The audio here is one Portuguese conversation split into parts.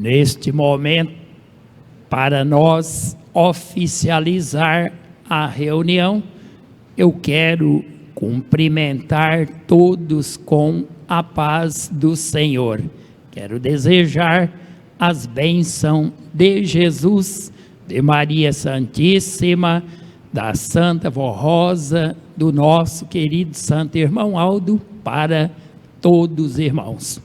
Neste momento, para nós oficializar a reunião, eu quero cumprimentar todos com a paz do Senhor. Quero desejar as bênçãos de Jesus, de Maria Santíssima, da Santa Vó Rosa, do nosso querido Santo Irmão Aldo, para todos os irmãos.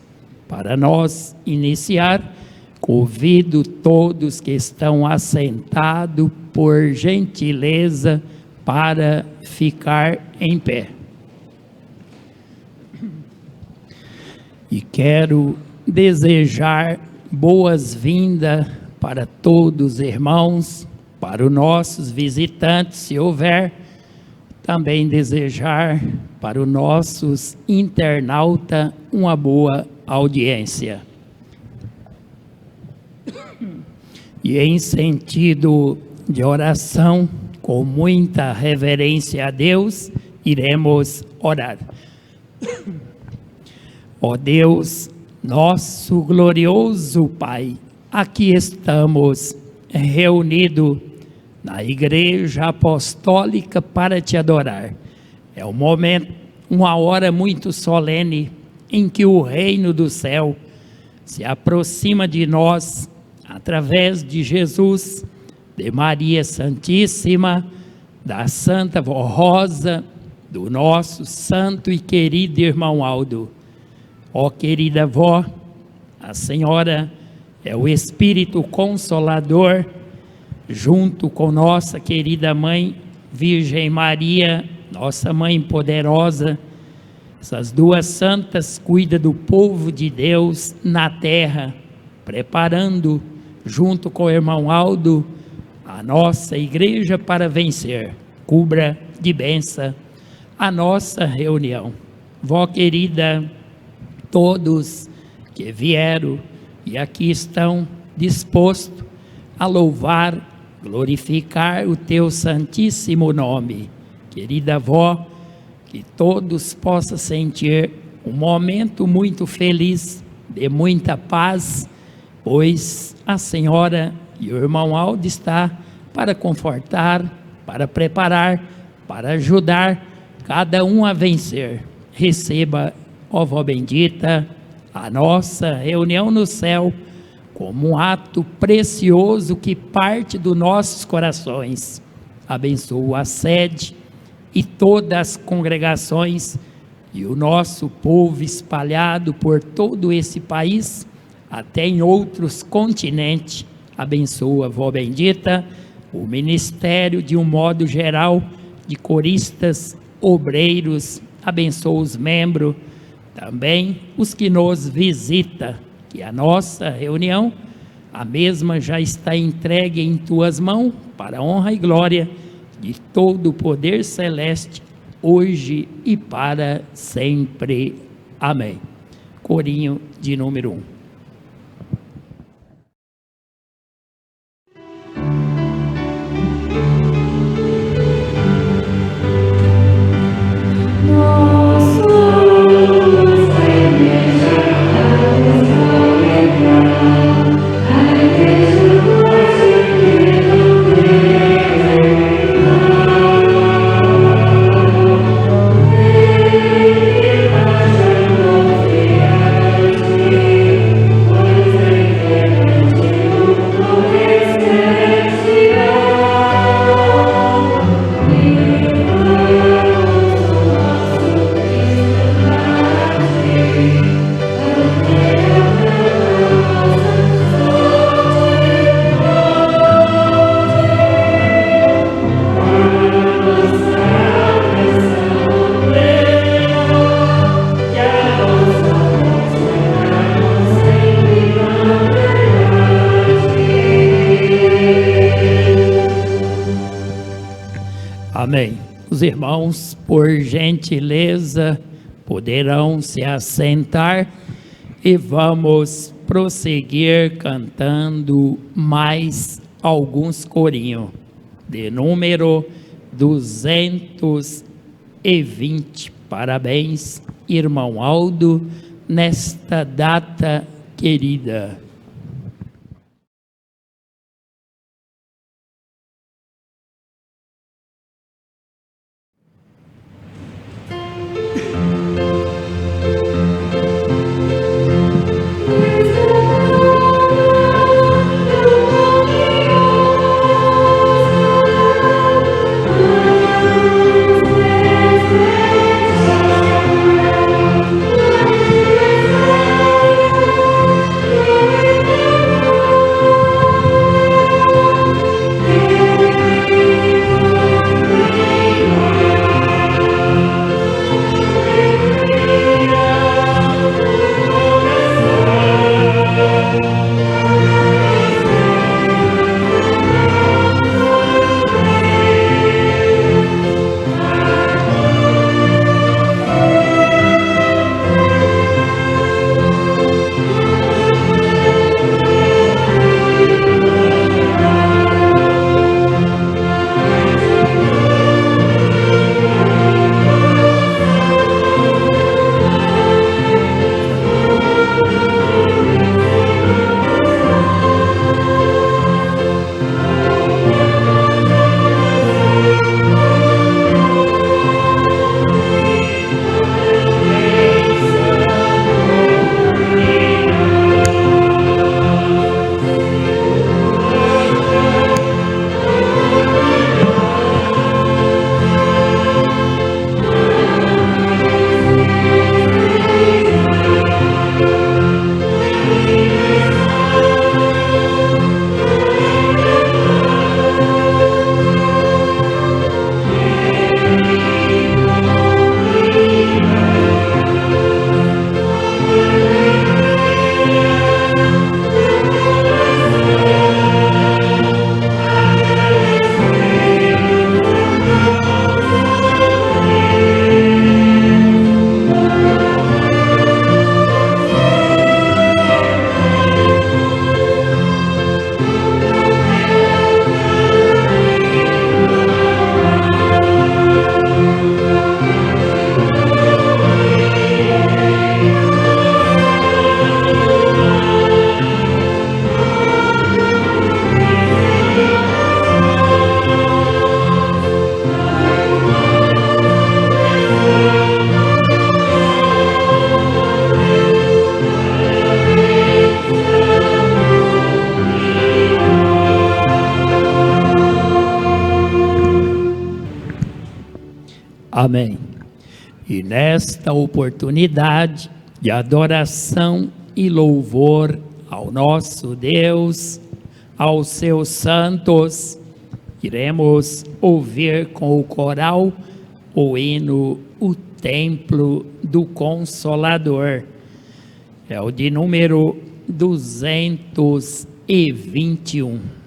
Para nós iniciar, convido todos que estão assentados, por gentileza, para ficar em pé. E quero desejar boas-vindas para todos os irmãos, para os nossos visitantes, se houver, também desejar para os nossos internautas uma boa audiência. E em sentido de oração, com muita reverência a Deus, iremos orar. Ó Deus, nosso glorioso Pai, aqui estamos reunidos na Igreja Apostólica para te adorar. É um momento, uma hora muito solene, em que o reino do céu se aproxima de nós, através de Jesus, de Maria Santíssima, da Santa Vó Rosa, do nosso santo e querido irmão Aldo. Ó querida vó, a senhora é o Espírito Consolador, junto com nossa querida mãe, Virgem Maria, nossa mãe poderosa. Essas duas santas cuidam do povo de Deus na terra, preparando, junto com o irmão Aldo, a nossa igreja para vencer. Cubra de bênção a nossa reunião. Vó querida, todos que vieram e aqui estão dispostos a louvar, glorificar o teu santíssimo nome. Querida vó, que todos possam sentir um momento muito feliz, de muita paz, pois a senhora e o irmão Aldo está para confortar, para preparar, para ajudar cada um a vencer. Receba, ó vó bendita, a nossa reunião no céu como um ato precioso que parte dos nossos corações. Abençoa a sede e todas as congregações e o nosso povo espalhado por todo esse país, até em outros continentes. Abençoa, vó bendita, o ministério de um modo geral, de coristas, obreiros. Abençoa os membros, também os que nos visitam, que a nossa reunião, a mesma já está entregue em tuas mãos, para a honra e glória de todo o poder celeste, hoje e para sempre. Amém. Corinho de número 1. Amém. Os irmãos, por gentileza, poderão se assentar e vamos prosseguir cantando mais alguns corinhos, de número 220. Parabéns, irmão Aldo, nesta data querida. Amém. E nesta oportunidade de adoração e louvor ao nosso Deus, aos seus santos, iremos ouvir com o coral o hino O Templo do Consolador. É o de número 221.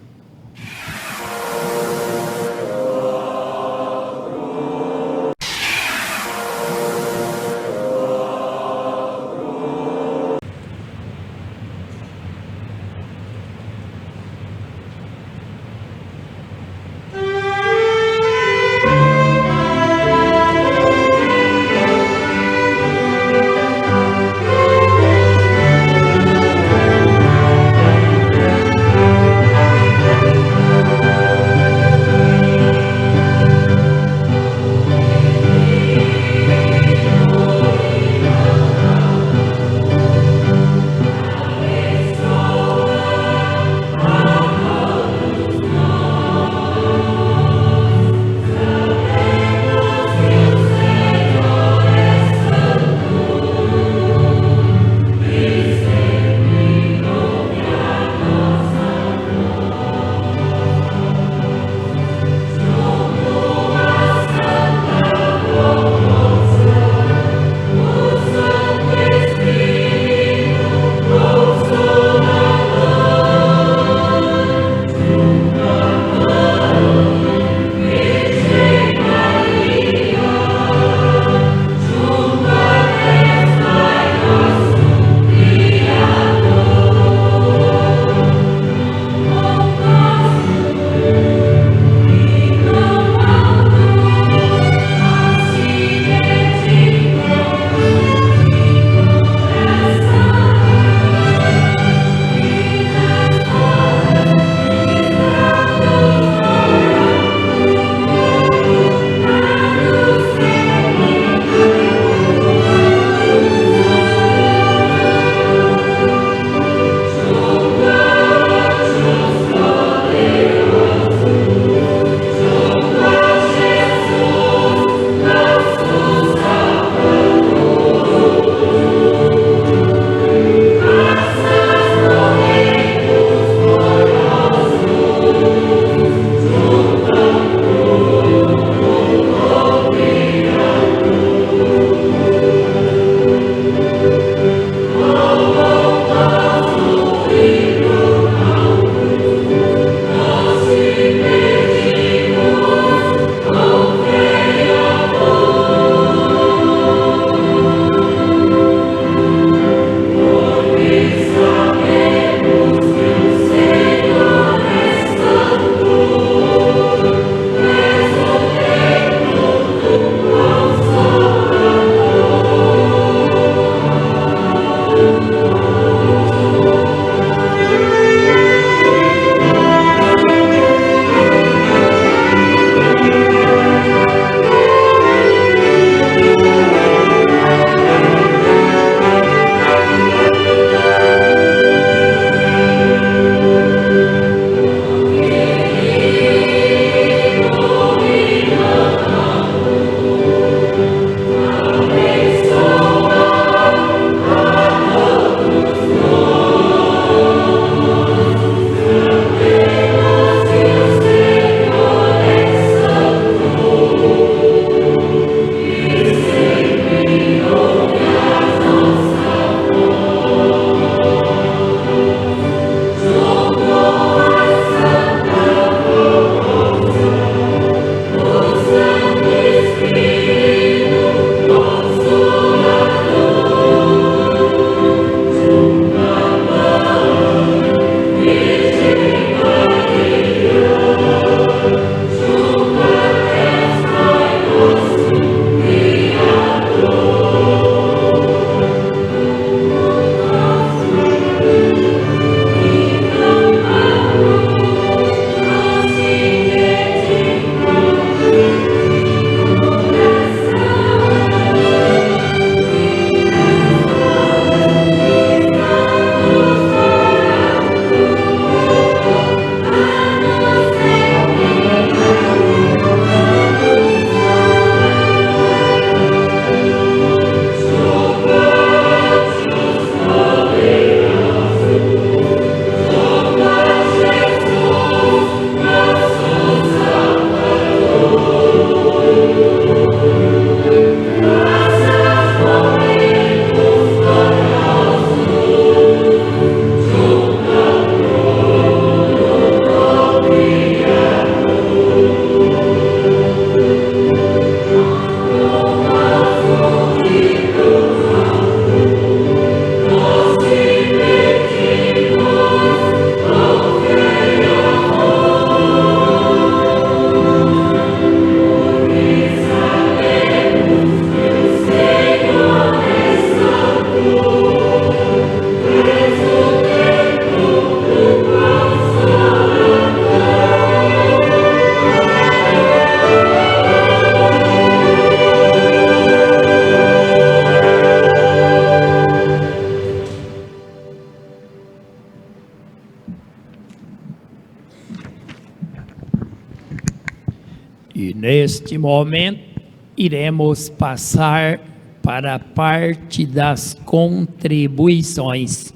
Neste momento, iremos passar para a parte das contribuições.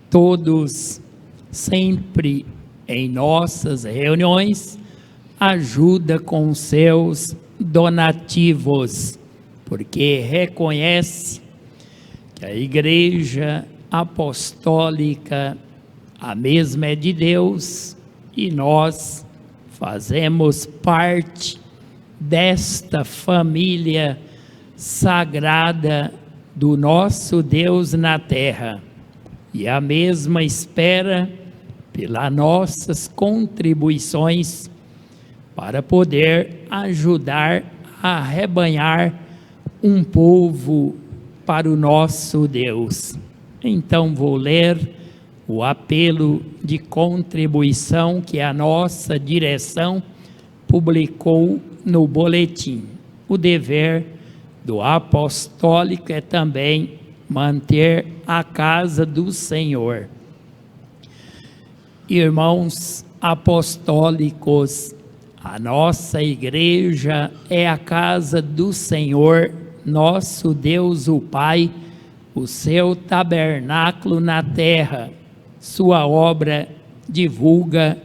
Todos, sempre em nossas reuniões, ajuda com seus donativos, porque reconhece que a Igreja Apostólica, a mesma é de Deus, e nós fazemos parte desta família sagrada do nosso Deus na terra, e a mesma espera pelas nossas contribuições para poder ajudar a arrebanhar um povo para o nosso Deus. Então vou ler o apelo de contribuição que a nossa direção publicou no boletim. O dever do apostólico é também manter a casa do Senhor. Irmãos apostólicos, a nossa igreja é a casa do Senhor, nosso Deus o Pai, o seu tabernáculo na terra. Sua obra divulga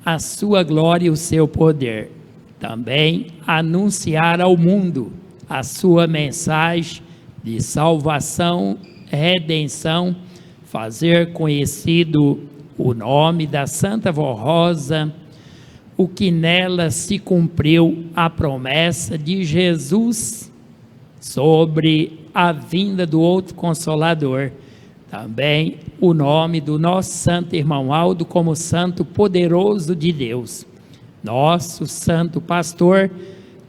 a sua glória e o seu poder. Também anunciar ao mundo a sua mensagem de salvação, redenção, fazer conhecido o nome da Santa Vó Rosa, o que nela se cumpriu a promessa de Jesus sobre a vinda do outro Consolador. Também o nome do nosso santo irmão Aldo como santo poderoso de Deus, nosso santo pastor,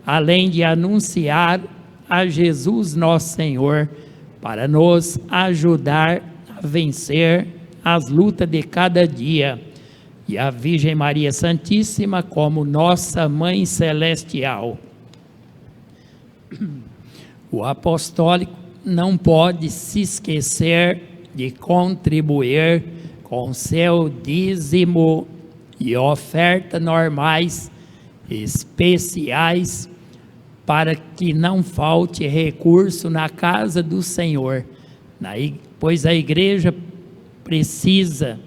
além de anunciar a Jesus nosso Senhor, para nos ajudar a vencer as lutas de cada dia, e a Virgem Maria Santíssima como nossa Mãe Celestial. O apostólico não pode se esquecer de contribuir com seu dízimo e oferta normais, especiais, para que não falte recurso na casa do Senhor, pois a igreja precisa,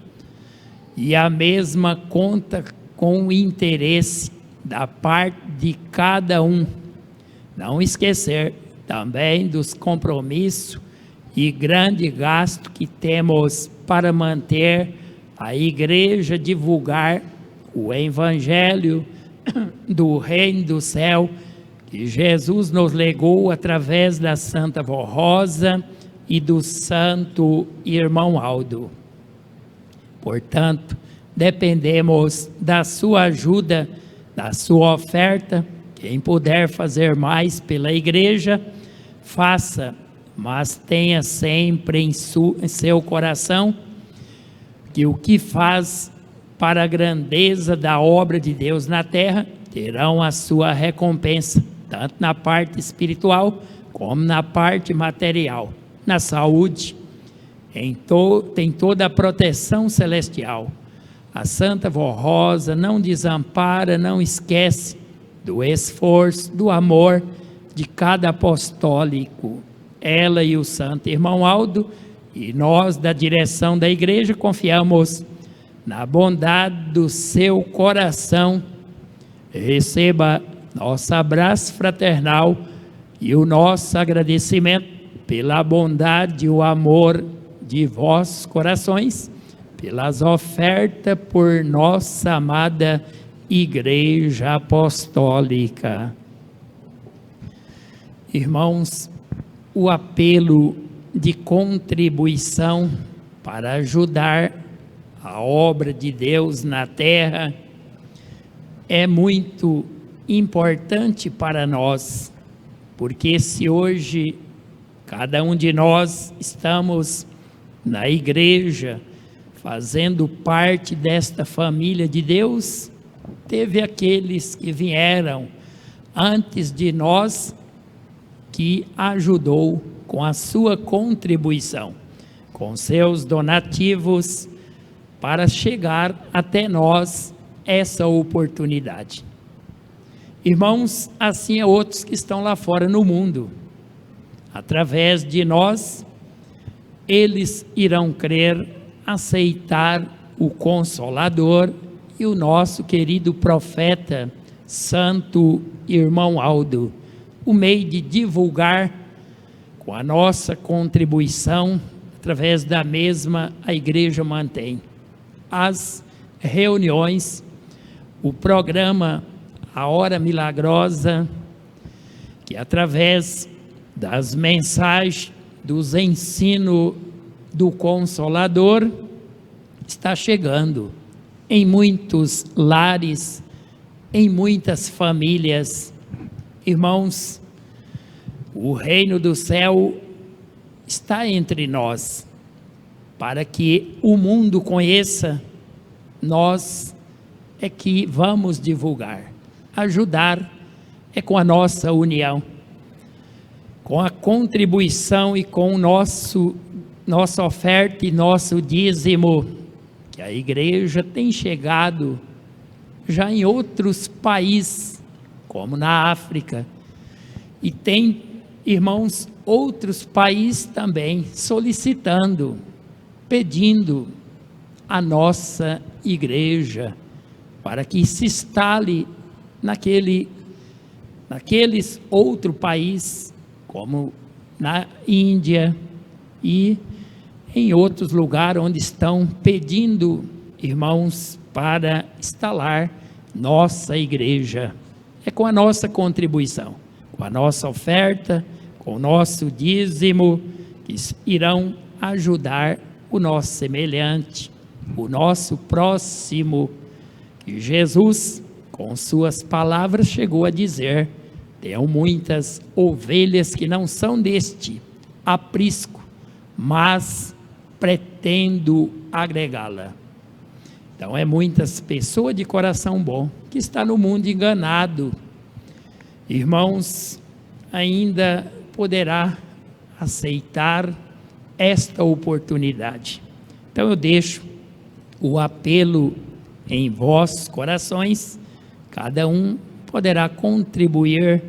e a mesma conta com o interesse da parte de cada um. Não esquecer também dos compromissos e grande gasto que temos para manter a igreja divulgar o evangelho do reino do céu que Jesus nos legou através da Santa Vó Rosa e do santo irmão Aldo. Portanto, dependemos da sua ajuda, da sua oferta. Quem puder fazer mais pela igreja, faça, mas tenha sempre em seu coração que o que faz para a grandeza da obra de Deus na terra, terão a sua recompensa, tanto na parte espiritual, como na parte material. Na saúde, tem toda a proteção celestial. A Santa Vó Rosa não desampara, não esquece do esforço, do amor de cada apostólico. Ela e o santo irmão Aldo, e nós da direção da igreja confiamos na bondade do seu coração. Receba nosso abraço fraternal e o nosso agradecimento pela bondade e o amor de vossos corações, pelas ofertas por nossa amada Igreja Apostólica. Irmãos, o apelo de contribuição para ajudar a obra de Deus na terra é muito importante para nós, porque se hoje cada um de nós estamos na igreja, fazendo parte desta família de Deus, teve aqueles que vieram antes de nós, que ajudou com a sua contribuição, com seus donativos, para chegar até nós essa oportunidade. Irmãos, assim é outros que estão lá fora no mundo. Através de nós, eles irão crer, aceitar o Consolador e o nosso querido profeta, Santo Irmão Aldo, o meio de divulgar com a nossa contribuição, através da mesma a igreja mantém as reuniões, o programa A Hora Milagrosa, que através das mensagens, dos ensinos do Consolador, está chegando em muitos lares, em muitas famílias. Irmãos, o reino do céu está entre nós, para que o mundo conheça, nós é que vamos divulgar, ajudar, é com a nossa união, com a contribuição e com nossa oferta e nosso dízimo, que a igreja tem chegado já em outros países, como na África, e tem, irmãos, outros países também solicitando, pedindo a nossa igreja para que se instale naqueles outro país, como na Índia e em outros lugares onde estão pedindo, irmãos, para instalar nossa igreja. É com a nossa contribuição, com a nossa oferta, com o nosso dízimo, que irão ajudar o nosso semelhante, o nosso próximo, que Jesus, com suas palavras, chegou a dizer: tenho muitas ovelhas que não são deste aprisco, mas pretendo agregá-la. Então é muitas pessoas de coração bom que está no mundo enganado. Irmãos, ainda poderá aceitar esta oportunidade. Então eu deixo o apelo em vossos corações, cada um poderá contribuir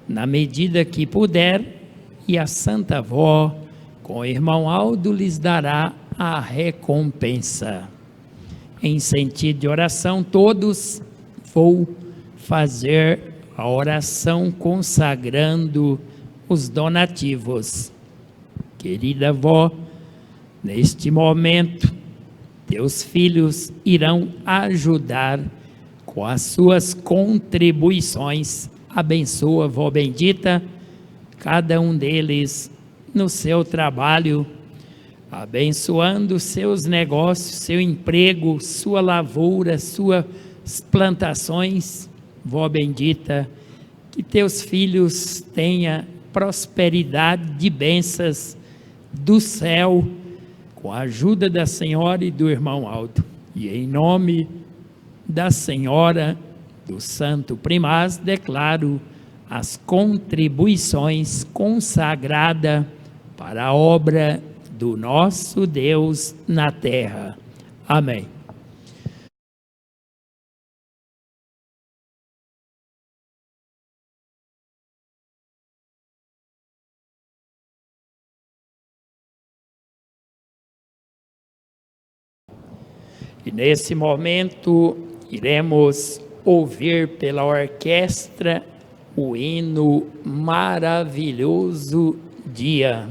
na medida que puder, e a Santa Avó, com o irmão Aldo, lhes dará a recompensa. Em sentido de oração, todos vou fazer a oração consagrando os donativos. Querida avó, neste momento, teus filhos irão ajudar com as suas contribuições. Abençoa, vó bendita, cada um deles no seu trabalho, abençoando seus negócios, seu emprego, sua lavoura, suas plantações. Vó bendita, que teus filhos tenham prosperidade de bênçãos do céu, com a ajuda da Senhora e do irmão Aldo. E em nome da Senhora, do Santo Primaz, declaro as contribuições consagradas para a obra do nosso Deus na terra. Amém. E nesse momento iremos ouvir pela orquestra o hino Maravilhoso Dia.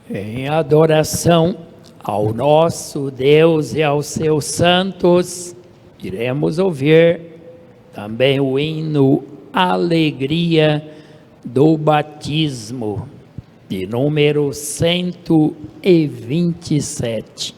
Em adoração ao nosso Deus e aos seus santos, iremos ouvir também o hino Alegria do Batismo, de número 127.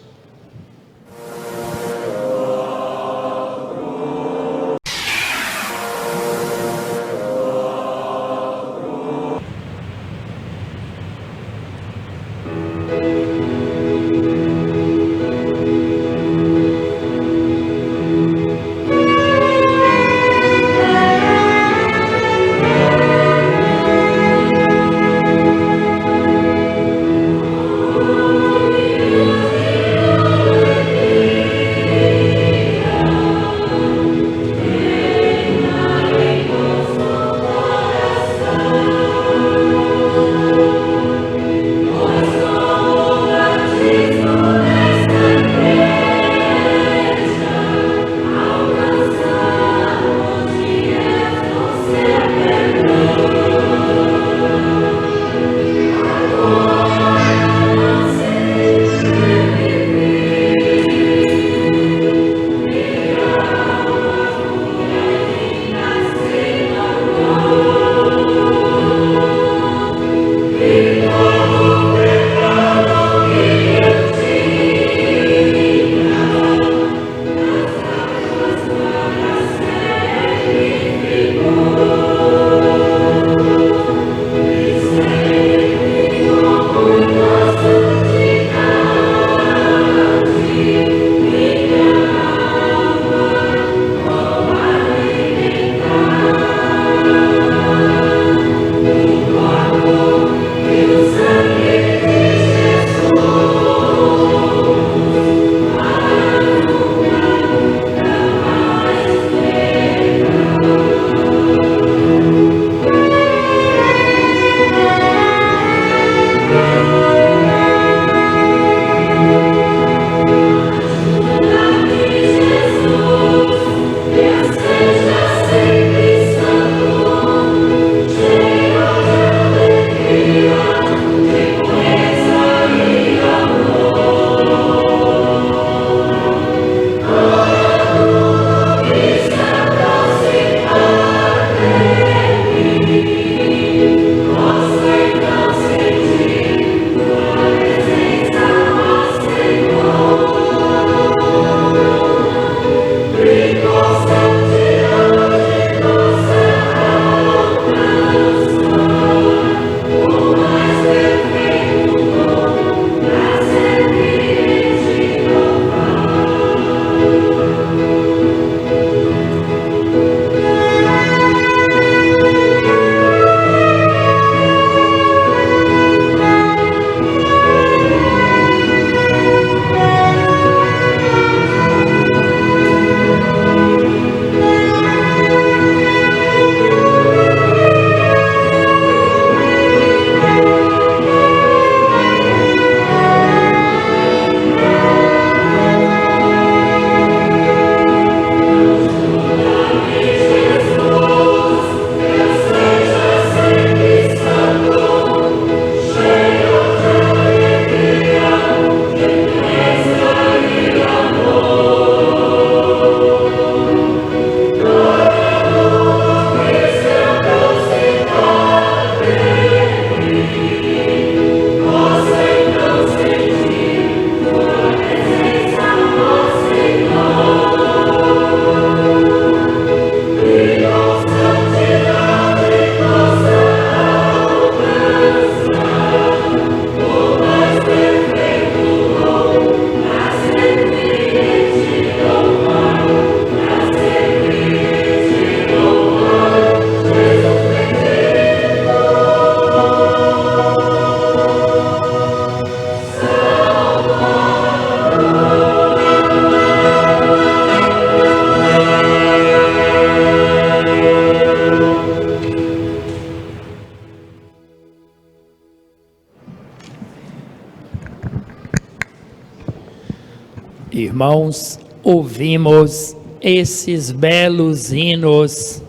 Irmãos, ouvimos esses belos hinos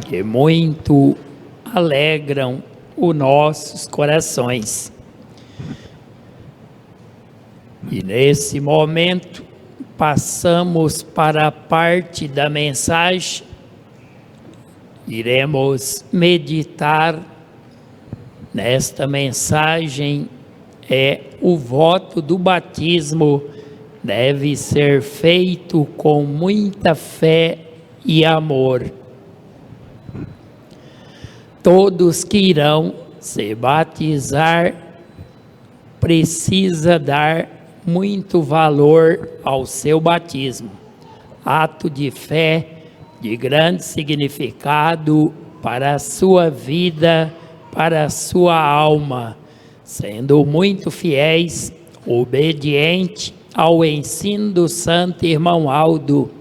que muito alegram os nossos corações. E nesse momento, passamos para a parte da mensagem. Iremos meditar nesta mensagem. O voto do batismo deve ser feito com muita fé e amor. Todos que irão se batizar precisa dar muito valor ao seu batismo. Ato de fé de grande significado para a sua vida, para a sua alma, sendo muito fiéis, obedientes ao ensino do santo irmão Aldo,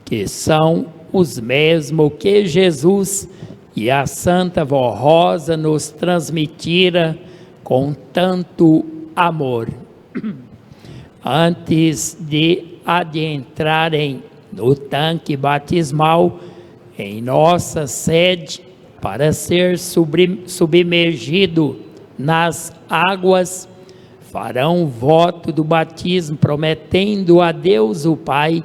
que são os mesmos que Jesus e a Santa Vó Rosa nos transmitiram com tanto amor. Antes de adentrarem no tanque batismal em nossa sede para ser submergido nas águas, farão voto do batismo, prometendo a Deus o Pai,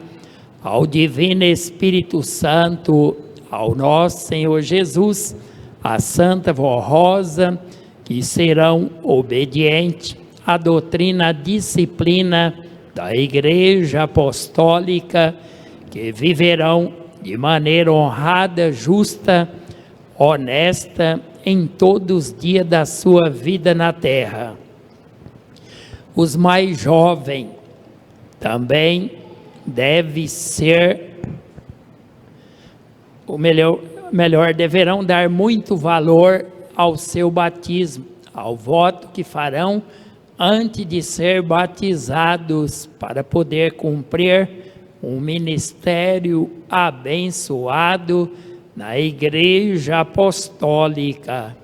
ao Divino Espírito Santo, ao nosso Senhor Jesus, à Santa Vó Rosa, que serão obedientes à doutrina, à disciplina da Igreja Apostólica, que viverão de maneira honrada, justa, honesta em todos os dias da sua vida na terra. Os mais jovens também devem ser, deverão dar muito valor ao seu batismo, ao voto que farão antes de ser batizados, para poder cumprir um ministério abençoado na Igreja Apostólica.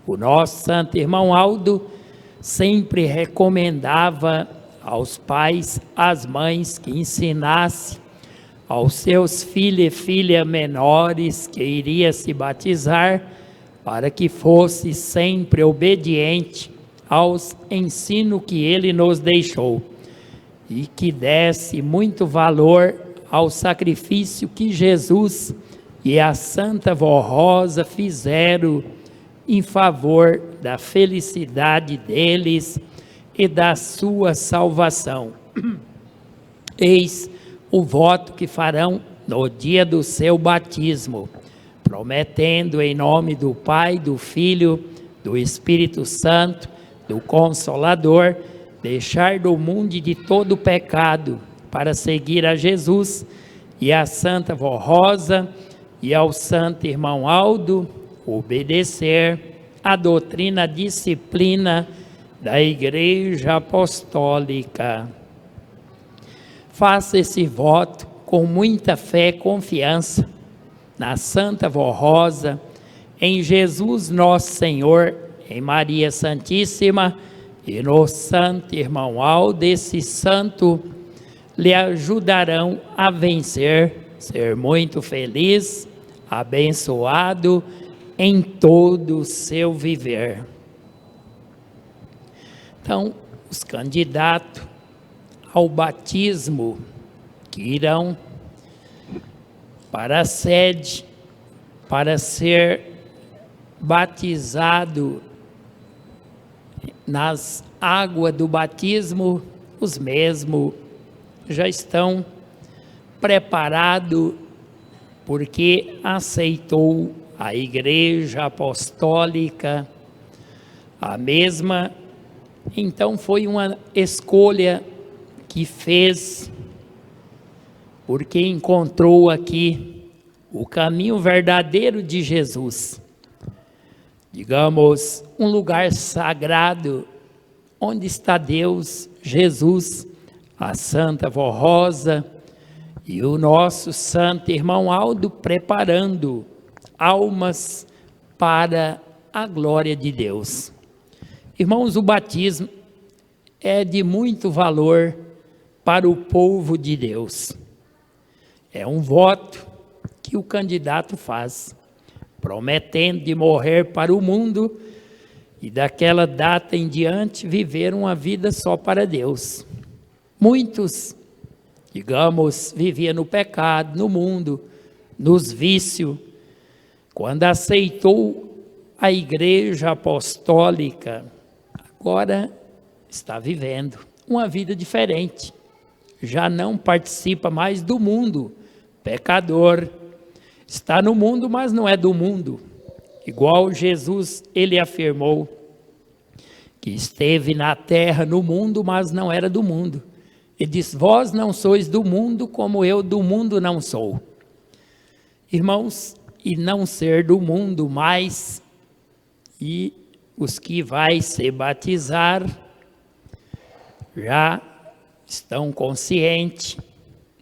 O nosso santo irmão Aldo sempre recomendava aos pais, às mães, que ensinasse aos seus filhos e filhas menores que iriam se batizar, para que fosse sempre obediente aos ensinos que ele nos deixou, e que desse muito valor ao sacrifício que Jesus e a Santa Vó Rosa fizeram em favor da felicidade deles e da sua salvação. Eis o voto que farão no dia do seu batismo, prometendo em nome do Pai, do Filho, do Espírito Santo, do Consolador, deixar do mundo de todo pecado para seguir a Jesus e a Santa Vó Rosa e ao santo irmão Aldo, obedecer à doutrina, à disciplina da Igreja Apostólica. Faça esse voto com muita fé e confiança na Santa Vó Rosa, em Jesus nosso Senhor, em Maria Santíssima e no santo irmão Aldo. Esse santo lhe ajudarão a vencer, ser muito feliz, abençoado em todo o seu viver. Então, os candidatos ao batismo que irão para a sede, para ser batizado nas águas do batismo, os mesmos já estão preparados, porque aceitou a Igreja Apostólica, a mesma. Então foi uma escolha que fez, porque encontrou aqui o caminho verdadeiro de Jesus. Digamos, um lugar sagrado, onde está Deus, Jesus, a Santa Vó Rosa e o nosso santo irmão Aldo, preparando almas para a glória de Deus. Irmãos, o batismo é de muito valor para o povo de Deus. É um voto que o candidato faz, prometendo de morrer para o mundo e daquela data em diante viver uma vida só para Deus. Muitos, digamos, viviam no pecado, no mundo, nos vícios. Quando aceitou a igreja apostólica, agora está vivendo uma vida diferente. Já não participa mais do mundo, pecador. Está no mundo, mas não é do mundo. Igual Jesus, ele afirmou que esteve na terra, no mundo, mas não era do mundo. Ele diz: vós não sois do mundo, como eu do mundo não sou. Irmãos, e não ser do mundo mais, e os que vai se batizar já estão conscientes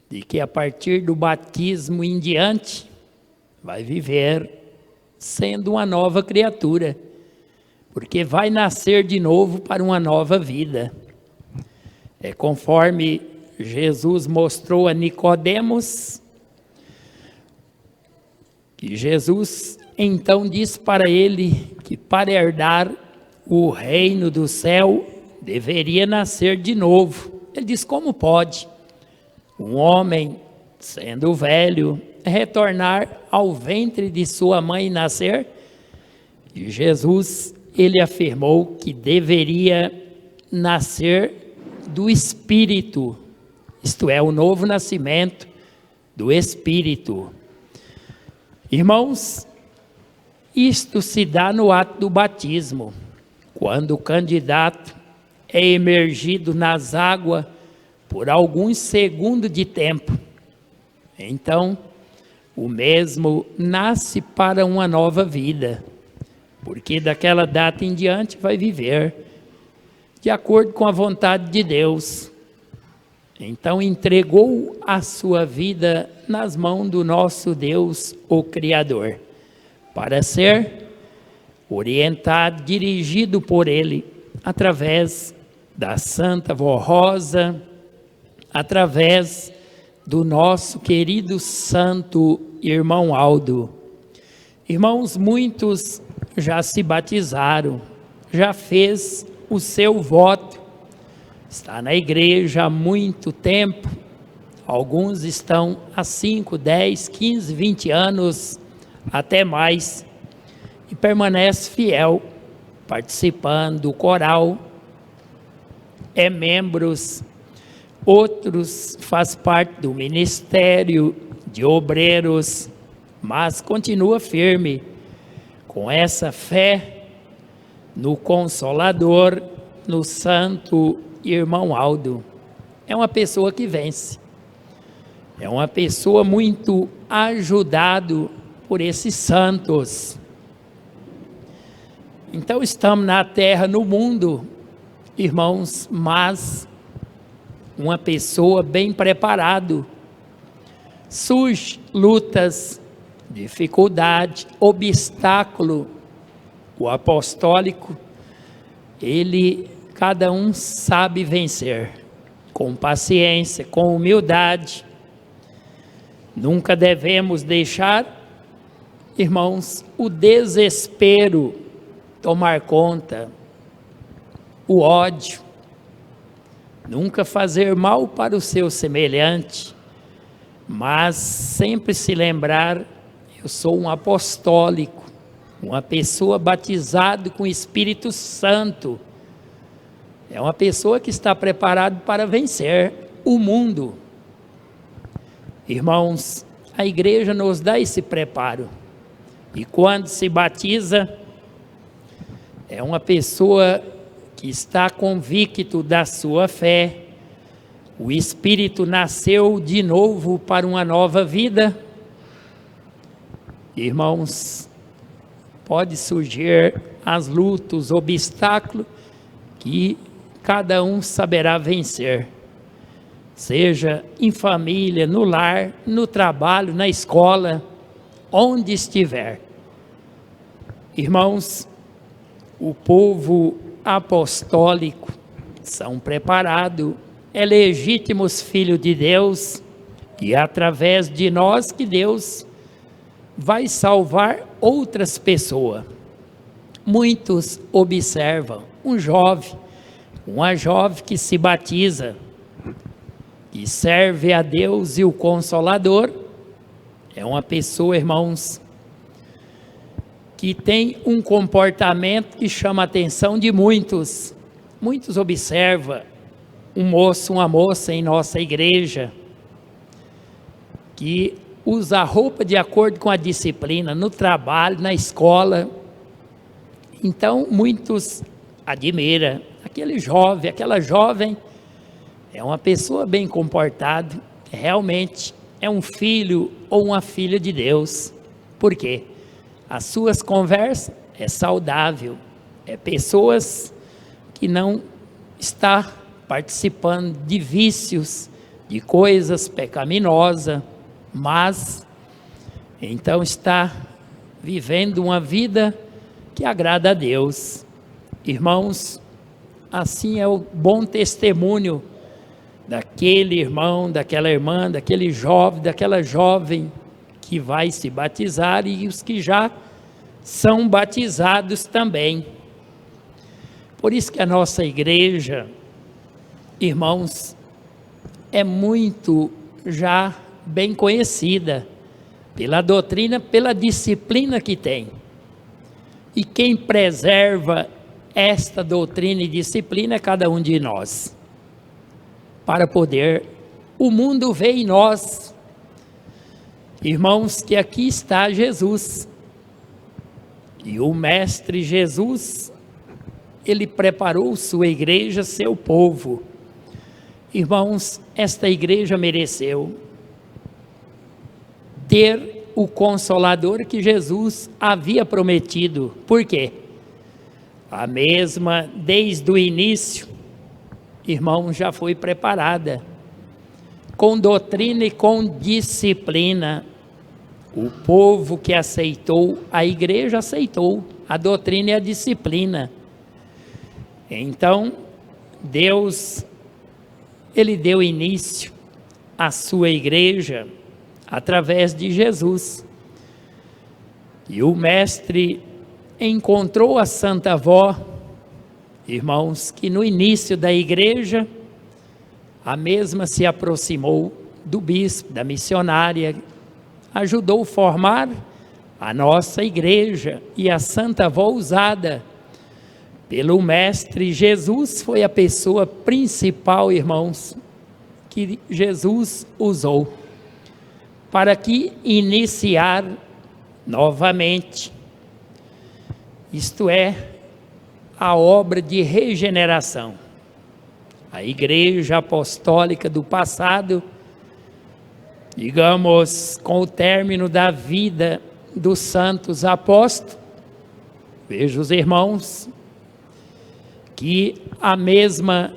de que a partir do batismo em diante vai viver sendo uma nova criatura, porque vai nascer de novo para uma nova vida. É conforme Jesus mostrou a Nicodemos, que Jesus então disse para ele que para herdar o reino do céu deveria nascer de novo. Ele diz: como pode um homem, sendo velho, retornar ao ventre de sua mãe e nascer? E Jesus, ele afirmou que deveria nascer do Espírito, isto é, o novo nascimento do Espírito. Irmãos, isto se dá no ato do batismo, quando o candidato é emergido nas águas por alguns segundos de tempo. Então, o mesmo nasce para uma nova vida, porque daquela data em diante vai viver de acordo com a vontade de Deus. Então entregou a sua vida nas mãos do nosso Deus, o Criador, para ser orientado, dirigido por Ele, através da Santa Vó Rosa, através do nosso querido santo irmão Aldo. Irmãos, muitos já se batizaram, já fez o seu voto, está na igreja há muito tempo, alguns estão há 5, 10, 15, 20 anos, até mais, e permanece fiel, participando do coral, é membros, outros faz parte do ministério de obreiros, mas continua firme com essa fé no Consolador, no santo irmão Aldo. É uma pessoa que vence, é uma pessoa muito ajudado por esses santos. Então estamos na terra, no mundo, irmãos, mas uma pessoa bem preparado. Surge lutas, dificuldade, obstáculo. O apostólico, cada um sabe vencer, com paciência, com humildade. Nunca devemos deixar, irmãos, o desespero tomar conta, o ódio. Nunca fazer mal para o seu semelhante, mas sempre se lembrar: eu sou um apostólico, uma pessoa batizada com o Espírito Santo. É uma pessoa que está preparada para vencer o mundo. Irmãos, a igreja nos dá esse preparo. E quando se batiza, é uma pessoa que está convicto da sua fé. O Espírito nasceu de novo para uma nova vida. Irmãos, pode surgir as lutas, os obstáculos, que cada um saberá vencer. Seja em família, no lar, no trabalho, na escola, onde estiver. Irmãos, o povo apostólico são preparados é legítimos filhos de Deus, e é através de nós que Deus vai salvar outras pessoas. Muitos observam um jovem, uma jovem que se batiza, que serve a Deus e o Consolador, é uma pessoa, irmãos, que tem um comportamento que chama a atenção de muitos. Muitos observam um moço, uma moça em nossa igreja, que usa a roupa de acordo com a disciplina, no trabalho, na escola. Então, muitos admiram aquele jovem, aquela jovem, é uma pessoa bem comportada, realmente é um filho ou uma filha de Deus. Por quê? As suas conversas é saudável, é pessoas que não está participando de vícios, de coisas pecaminosas, mas então está vivendo uma vida que agrada a Deus. Irmãos, assim é o bom testemunho daquele irmão, daquela irmã, daquele jovem, daquela jovem que vai se batizar e os que já são batizados também. Por isso que a nossa igreja, irmãos, é muito já bem conhecida pela doutrina, pela disciplina que tem. E quem preserva esta doutrina e disciplina é cada um de nós. Para poder o mundo ver em nós, irmãos, que aqui está Jesus. E o Mestre Jesus, ele preparou sua igreja, seu povo. Irmãos, esta igreja mereceu ter o Consolador que Jesus havia prometido. Por quê? A mesma, desde o início, irmãos, já foi preparada, com doutrina e com disciplina. O povo que aceitou, a igreja aceitou a doutrina e a disciplina. Então, Deus, ele deu início à sua igreja através de Jesus. E o Mestre encontrou a Santa Avó, irmãos, que no início da igreja, a mesma se aproximou do bispo, da missionária, ajudou a formar a nossa igreja, e a Santa Avó usada pelo Mestre Jesus foi a pessoa principal, irmãos, que Jesus usou para que iniciar novamente, isto é, a obra de regeneração. A igreja apostólica do passado, digamos, com o término da vida dos santos apóstolos, vejo os irmãos que a mesma,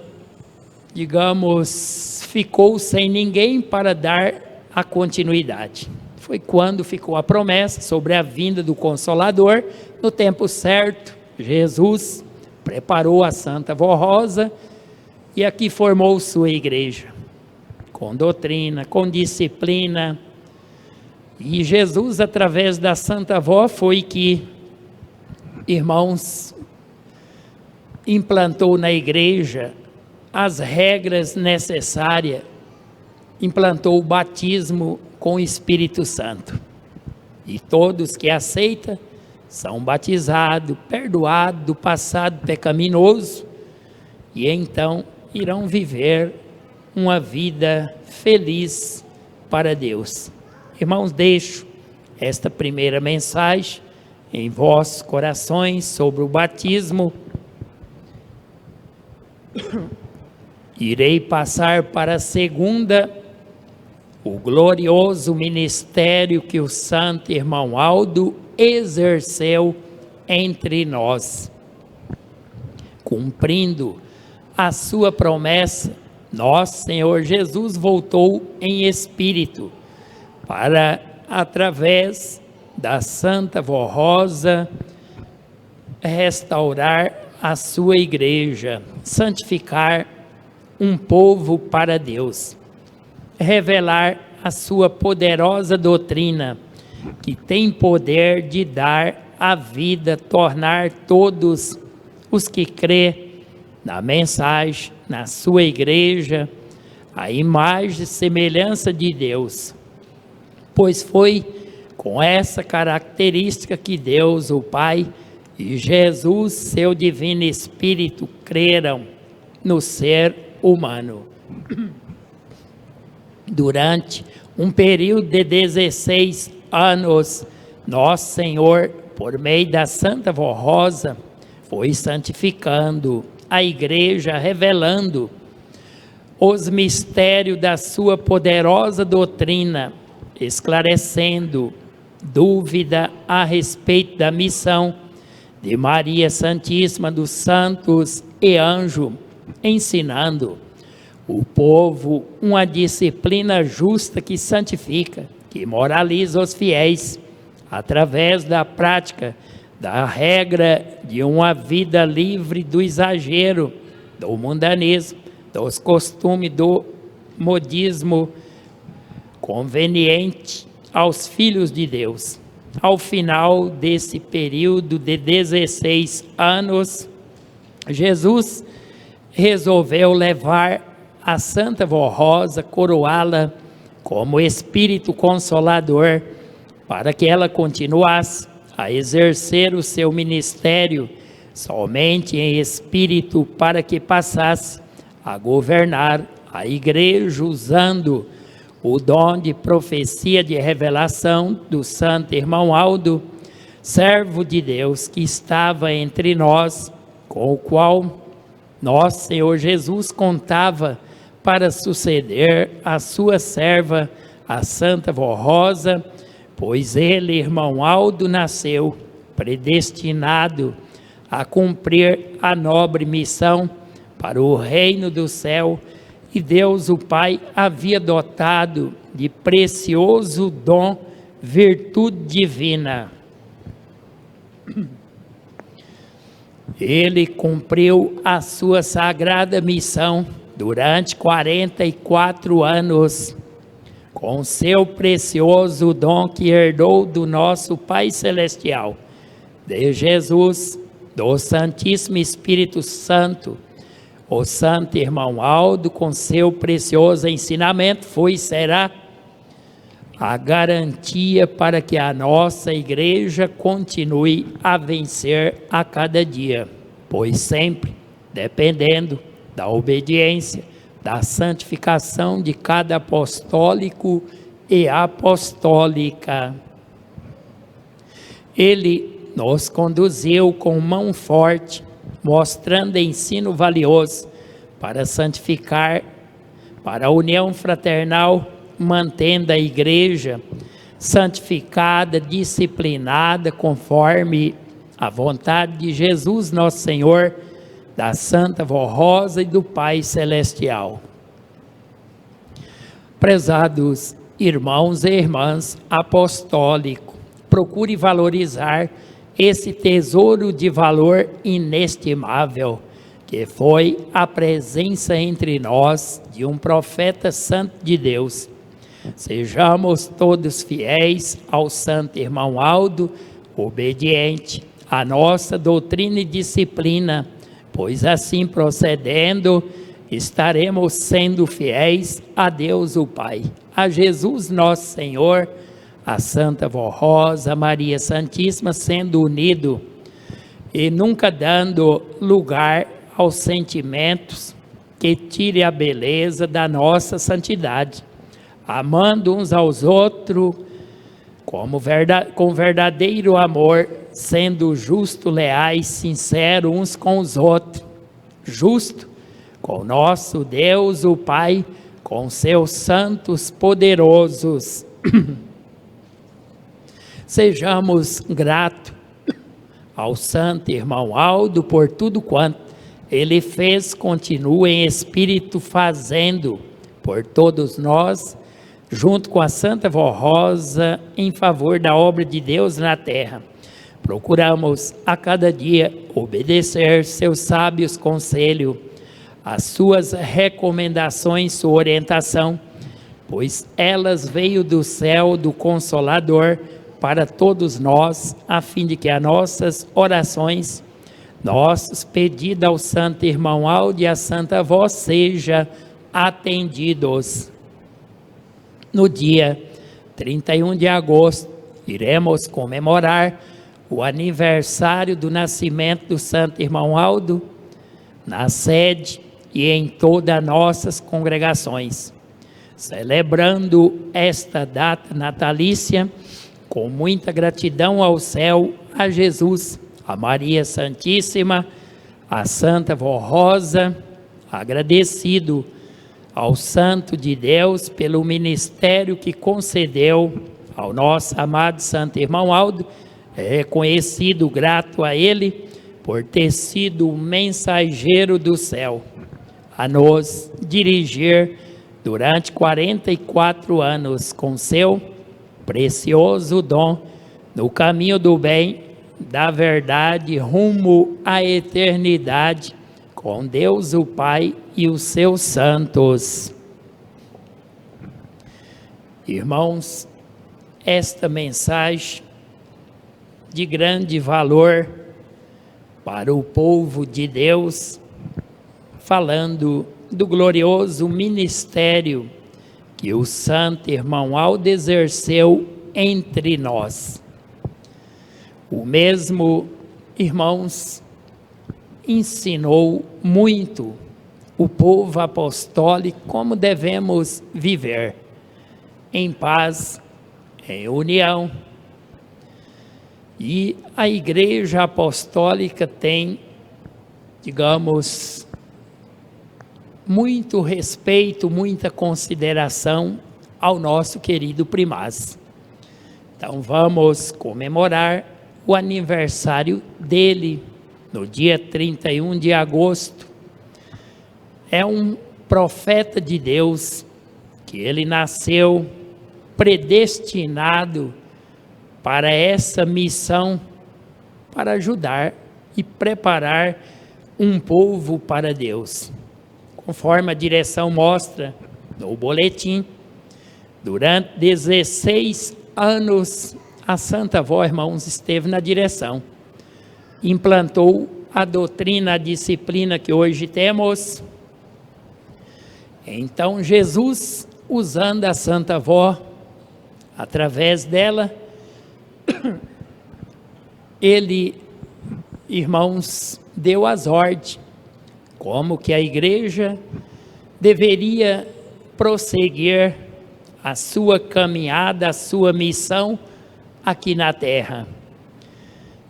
digamos, ficou sem ninguém para dar a continuidade. Foi quando ficou a promessa sobre a vinda do Consolador, no tempo certo, Jesus preparou a Santa Avó Rosa e aqui formou sua igreja, com doutrina, com disciplina. E Jesus, através da Santa Avó, foi que, irmãos, implantou na igreja as regras necessárias, implantou o batismo com o Espírito Santo. E todos que aceitam são batizados, perdoados do passado pecaminoso, e então irão viver uma vida feliz para Deus. Irmãos, deixo esta primeira mensagem em vossos corações sobre o batismo. Irei passar para a segunda, o glorioso ministério que o santo irmão Aldo exerceu entre nós, cumprindo a sua promessa. Nosso Senhor Jesus voltou em espírito para, através da Santa Avó Rosa, restaurar a sua igreja, santificar um povo para Deus, revelar a sua poderosa doutrina, que tem poder de dar a vida, tornar todos os que crê na mensagem, na sua igreja, a imagem e semelhança de Deus. Pois foi com essa característica que Deus, o Pai, e Jesus, seu divino Espírito, creram no ser humano. Durante um período de 16 anos, Nosso Senhor, por meio da Santa Vó Rosa, foi santificando a igreja, revelando os mistérios da sua poderosa doutrina, esclarecendo dúvida a respeito da missão de Maria Santíssima, dos santos e anjos, ensinando o povo uma disciplina justa que santifica, que moraliza os fiéis, através da prática da regra de uma vida livre do exagero, do mundanismo, dos costumes, do modismo conveniente aos filhos de Deus. Ao final desse período de 16 anos, Jesus resolveu levar a Santa Vó Rosa, coroá-la como Espírito Consolador, para que ela continuasse a exercer o seu ministério somente em espírito, para que passasse a governar a igreja usando o dom de profecia, de revelação do santo irmão Aldo, servo de Deus que estava entre nós, com o qual nosso Senhor Jesus contava para suceder a sua serva, a Santa Vó Rosa, pois ele, irmão Aldo, nasceu predestinado a cumprir a nobre missão para o reino do céu, e Deus o Pai havia dotado de precioso dom, virtude divina. Ele cumpriu a sua sagrada missão durante 44 anos, com seu precioso dom que herdou do nosso Pai Celestial, de Jesus, do Santíssimo Espírito Santo. O santo irmão Aldo, com seu precioso ensinamento, foi e será a garantia para que a nossa igreja continue a vencer a cada dia, pois sempre dependendo da obediência, da santificação de cada apostólico e apostólica. Ele nos conduziu com mão forte, mostrando ensino valioso para santificar, para a união fraternal, mantendo a igreja santificada, disciplinada, conforme a vontade de Jesus nosso Senhor, da Santa Vó Rosa e do Pai Celestial. Prezados irmãos e irmãs apostólicos, procure valorizar esse tesouro de valor inestimável, que foi a presença entre nós de um profeta santo de Deus. Sejamos todos fiéis ao santo irmão Aldo, obediente à nossa doutrina e disciplina, pois assim procedendo, estaremos sendo fiéis a Deus o Pai, a Jesus nosso Senhor, a Santa Vó Rosa, Maria Santíssima, sendo unido e nunca dando lugar aos sentimentos que tire a beleza da nossa santidade, amando uns aos outros com verdadeiro amor, sendo justo, leais, sincero uns com os outros, justo com nosso Deus o Pai, com seus santos poderosos. Sejamos gratos ao santo irmão Aldo por tudo quanto ele fez, continua em espírito fazendo por todos nós, junto com a Santa Vó Rosa, em favor da obra de Deus na terra. Procuramos a cada dia obedecer seus sábios conselhos, as suas recomendações, sua orientação, pois elas veio do céu do Consolador para todos nós, a fim de que as nossas orações, nossos pedidos ao Santo Irmão Aldo e à Santa Voz sejam atendidos. No dia 31 de agosto, iremos comemorar o aniversário do nascimento do Santo Irmão Aldo, na sede e em todas as nossas congregações, celebrando esta data natalícia com muita gratidão ao céu, a Jesus, a Maria Santíssima, a Santa Vó Rosa, agradecido ao Santo de Deus pelo ministério que concedeu ao nosso amado Santo Irmão Aldo, reconhecido, grato a ele por ter sido o mensageiro do céu, a nos dirigir durante 44 anos com seu precioso dom no caminho do bem, da verdade, rumo à eternidade, com Deus o Pai e os seus santos. Irmãos, esta mensagem de grande valor para o povo de Deus, falando do glorioso ministério que o Santo Irmão Aldo exerceu entre nós. O mesmo, irmãos, ensinou muito o povo apostólico como devemos viver, em paz, em união. E a Igreja Apostólica tem, digamos, muito respeito, muita consideração ao nosso querido primaz. Então vamos comemorar o aniversário dele no dia 31 de agosto. É um profeta de Deus, que ele nasceu predestinado para essa missão, para ajudar e preparar um povo para Deus. Conforme a direção mostra no boletim, durante 16 anos a Santa Vó, irmãos, esteve na direção. Implantou a doutrina, a disciplina que hoje temos. Então Jesus, usando a Santa Vó, através dela, ele, irmãos, deu as ordens, como que a igreja deveria prosseguir a sua caminhada, a sua missão aqui na terra.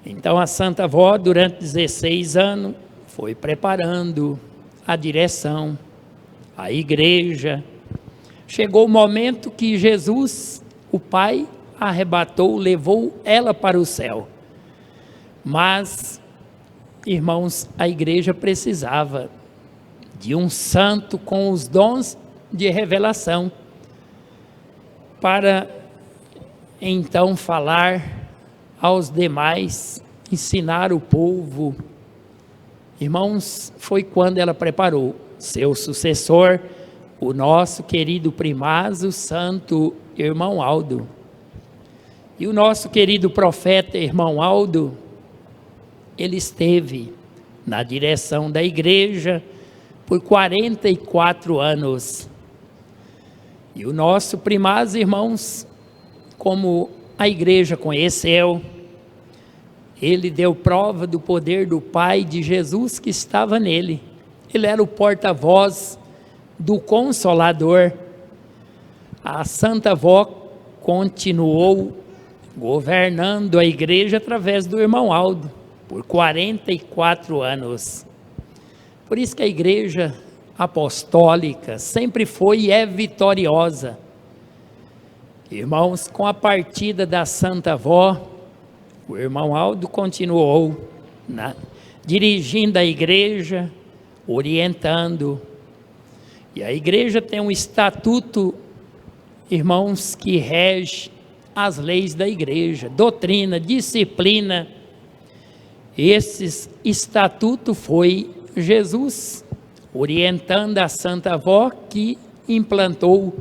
Então a Santa Vó, durante 16 anos, foi preparando a direção, a igreja. Chegou o momento que Jesus, o Pai, arrebatou, levou ela para o céu. Mas, irmãos, a igreja precisava de um santo com os dons de revelação, para então falar aos demais, ensinar o povo. Irmãos, foi quando ela preparou seu sucessor, o nosso querido primaz, o Santo Irmão Aldo. E o nosso querido profeta Irmão Aldo, ele esteve na direção da igreja por 44 anos. E o nosso primaz, irmãos, como a igreja conheceu, ele deu prova do poder do Pai de Jesus que estava nele. Ele era o porta-voz do Consolador. A Santa Vó continuou governando a igreja através do Irmão Aldo por 44 anos. Por isso que a igreja apostólica sempre foi e é vitoriosa. Irmãos, com a partida da Santa Vó, o Irmão Aldo continuou dirigindo a igreja, orientando. E a igreja tem um estatuto, irmãos, que rege as leis da igreja, doutrina, disciplina. Esse estatuto foi Jesus, orientando a Santa Avó que implantou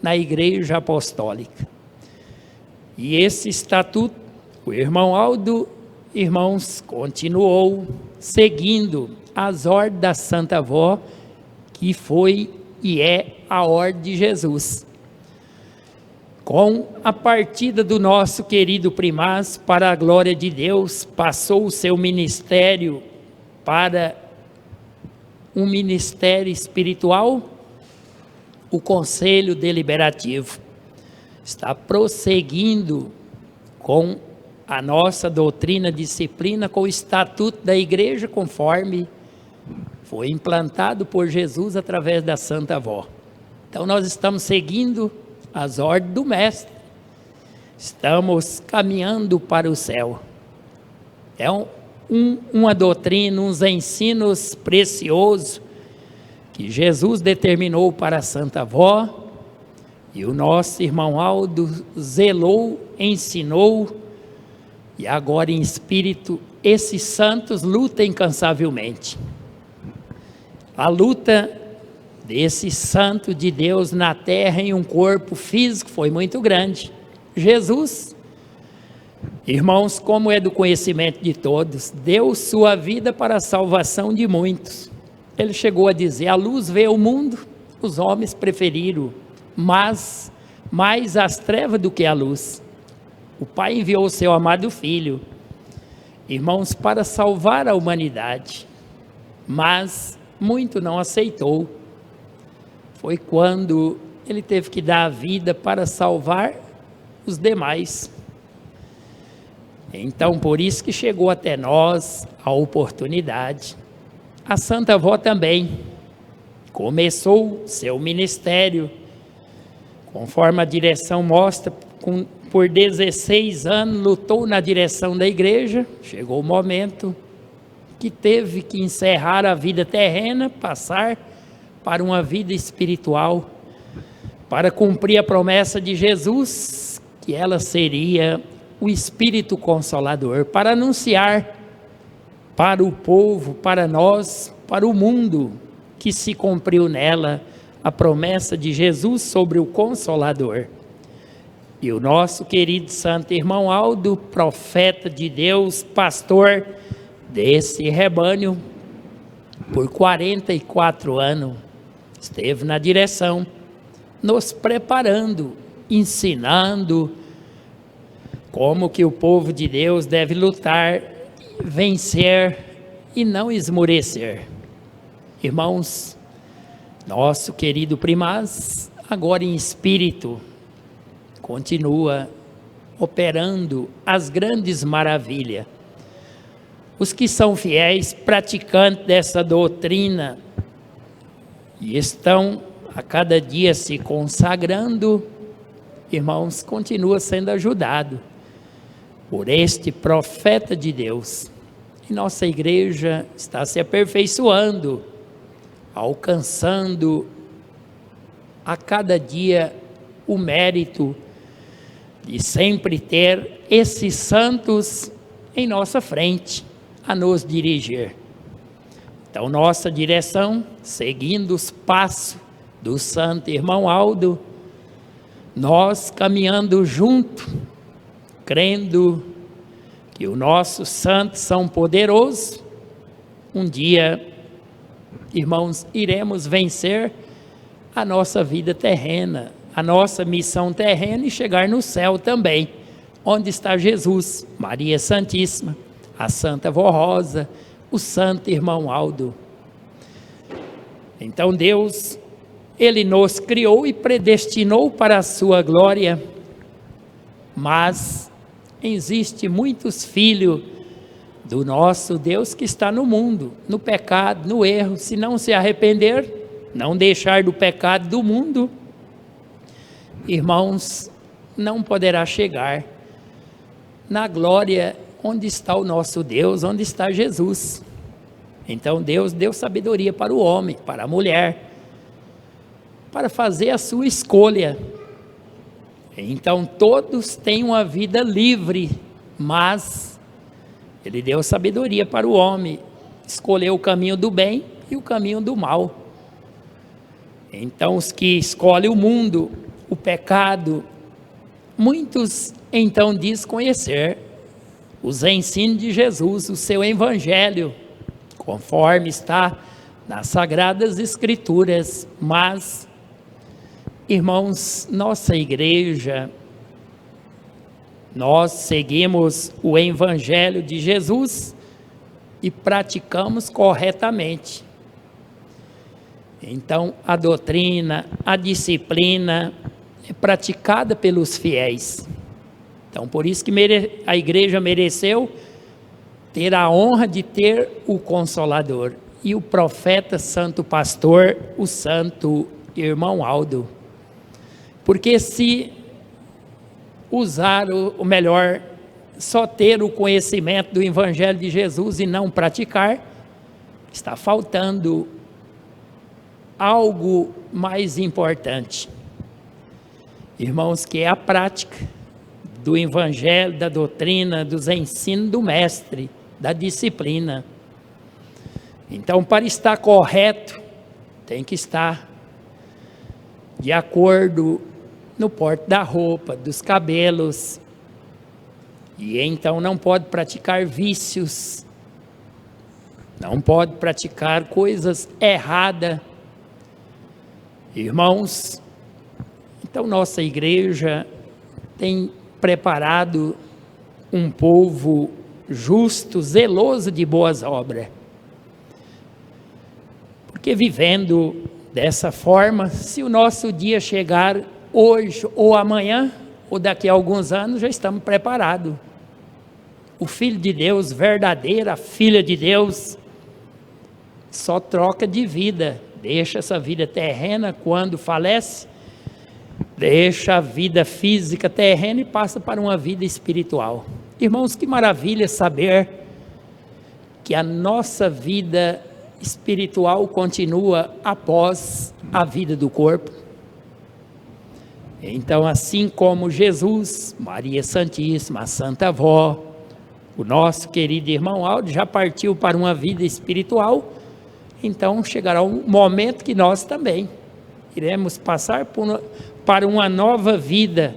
na Igreja Apostólica. E esse estatuto, o irmão Aldo, irmãos, continuou seguindo as ordens da Santa Avó, que foi e é a ordem de Jesus. Com a partida do nosso querido primaz para a glória de Deus, passou o seu ministério para um ministério espiritual, o Conselho Deliberativo está prosseguindo com a nossa doutrina, disciplina, com o estatuto da igreja, conforme foi implantado por Jesus através da Santa Avó. Então nós estamos seguindo as ordens do Mestre, estamos caminhando para o céu. É uma doutrina, uns ensinos preciosos que Jesus determinou para a Santa Avó, e o nosso irmão Aldo zelou, ensinou, e agora em espírito, esses santos lutam incansavelmente. A luta desse santo de Deus na terra em um corpo físico foi muito grande. Jesus, irmãos, como é do conhecimento de todos, deu sua vida para a salvação de muitos. Ele chegou a dizer: a luz veio ao mundo, os homens preferiram mais as trevas do que a luz. O Pai enviou o seu amado Filho, irmãos, para salvar a humanidade, mas muito não aceitou. Foi quando ele teve que dar a vida para salvar os demais. Então, por isso que chegou até nós a oportunidade. A Santa Avó também começou seu ministério, conforme a direção mostra, por 16 anos lutou na direção da igreja. Chegou o momento que teve que encerrar a vida terrena, passar para uma vida espiritual, para cumprir a promessa de Jesus, que ela seria o Espírito Consolador, para anunciar para o povo, para nós, para o mundo, que se cumpriu nela a promessa de Jesus sobre o Consolador. E o nosso querido santo irmão Aldo, profeta de Deus, pastor desse rebanho, por 44 anos, esteve na direção, nos preparando, ensinando como que o povo de Deus deve lutar, vencer e não esmorecer. Irmãos, nosso querido primaz, agora em espírito, continua operando as grandes maravilhas. Os que são fiéis, praticantes dessa doutrina, e estão a cada dia se consagrando, irmãos, continua sendo ajudado por este profeta de Deus. E nossa igreja está se aperfeiçoando, alcançando a cada dia o mérito de sempre ter esses santos em nossa frente a nos dirigir. Então, nossa direção, seguindo os passos do santo irmão Aldo, nós caminhando junto, crendo que os nossos santos são poderosos, um dia, irmãos, iremos vencer a nossa vida terrena, a nossa missão terrena, e chegar no céu também, onde está Jesus, Maria Santíssima, a Santa Avó Rosa, o santo irmão Aldo. Então Deus, Ele nos criou e predestinou para a sua glória, mas existe muitos filhos do nosso Deus que está no mundo, no pecado, no erro. Se não se arrepender, não deixar do pecado do mundo, irmãos, não poderá chegar na glória onde está o nosso Deus, onde está Jesus. Então Deus deu sabedoria para o homem, para a mulher, para fazer a sua escolha. Então todos têm uma vida livre, mas Ele deu sabedoria para o homem escolher o caminho do bem e o caminho do mal. Então, os que escolhem o mundo, o pecado, muitos então desconhecer os ensinos de Jesus, o seu evangelho, conforme está nas Sagradas Escrituras. Mas, irmãos, nossa igreja, nós seguimos o evangelho de Jesus e praticamos corretamente. Então, a doutrina, a disciplina é praticada pelos fiéis. Então, por isso que a igreja mereceu ter a honra de ter o Consolador e o profeta santo pastor, o santo irmão Aldo. Porque se usar o melhor, só ter o conhecimento do evangelho de Jesus e não praticar, está faltando algo mais importante, irmãos, que é a prática do evangelho, da doutrina, dos ensinos do mestre, da disciplina. Então, para estar correto, tem que estar de acordo no porte da roupa, dos cabelos, e então não pode praticar vícios, não pode praticar coisas erradas. Irmãos, então nossa igreja tem preparado um povo justo, zeloso de boas obras. Porque vivendo dessa forma, se o nosso dia chegar hoje ou amanhã, ou daqui a alguns anos, já estamos preparados. O Filho de Deus, verdadeira filha de Deus, só troca de vida, deixa essa vida terrena quando falece, deixa a vida física terrena e passa para uma vida espiritual. Irmãos, que maravilha saber que a nossa vida espiritual continua após a vida do corpo. Então, assim como Jesus, Maria Santíssima, a Santa Avó, o nosso querido irmão Aldo já partiu para uma vida espiritual, então chegará um momento que nós também iremos passar para uma nova vida,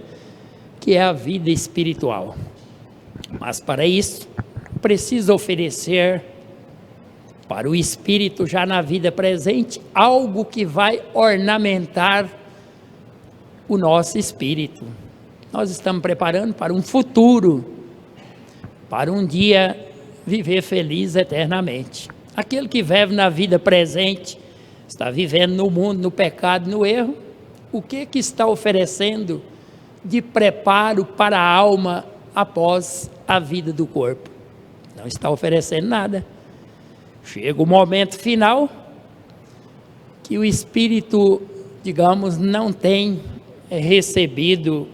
que é a vida espiritual. Mas para isso, precisa oferecer para o espírito já na vida presente algo que vai ornamentar o nosso espírito. Nós estamos preparando para um futuro, para um dia viver feliz eternamente. Aquele que vive na vida presente, está vivendo no mundo, no pecado, no erro, o que está oferecendo de preparo para a alma após a vida do corpo? Não está oferecendo nada. Chega o momento final, que o espírito, digamos, não tem recebido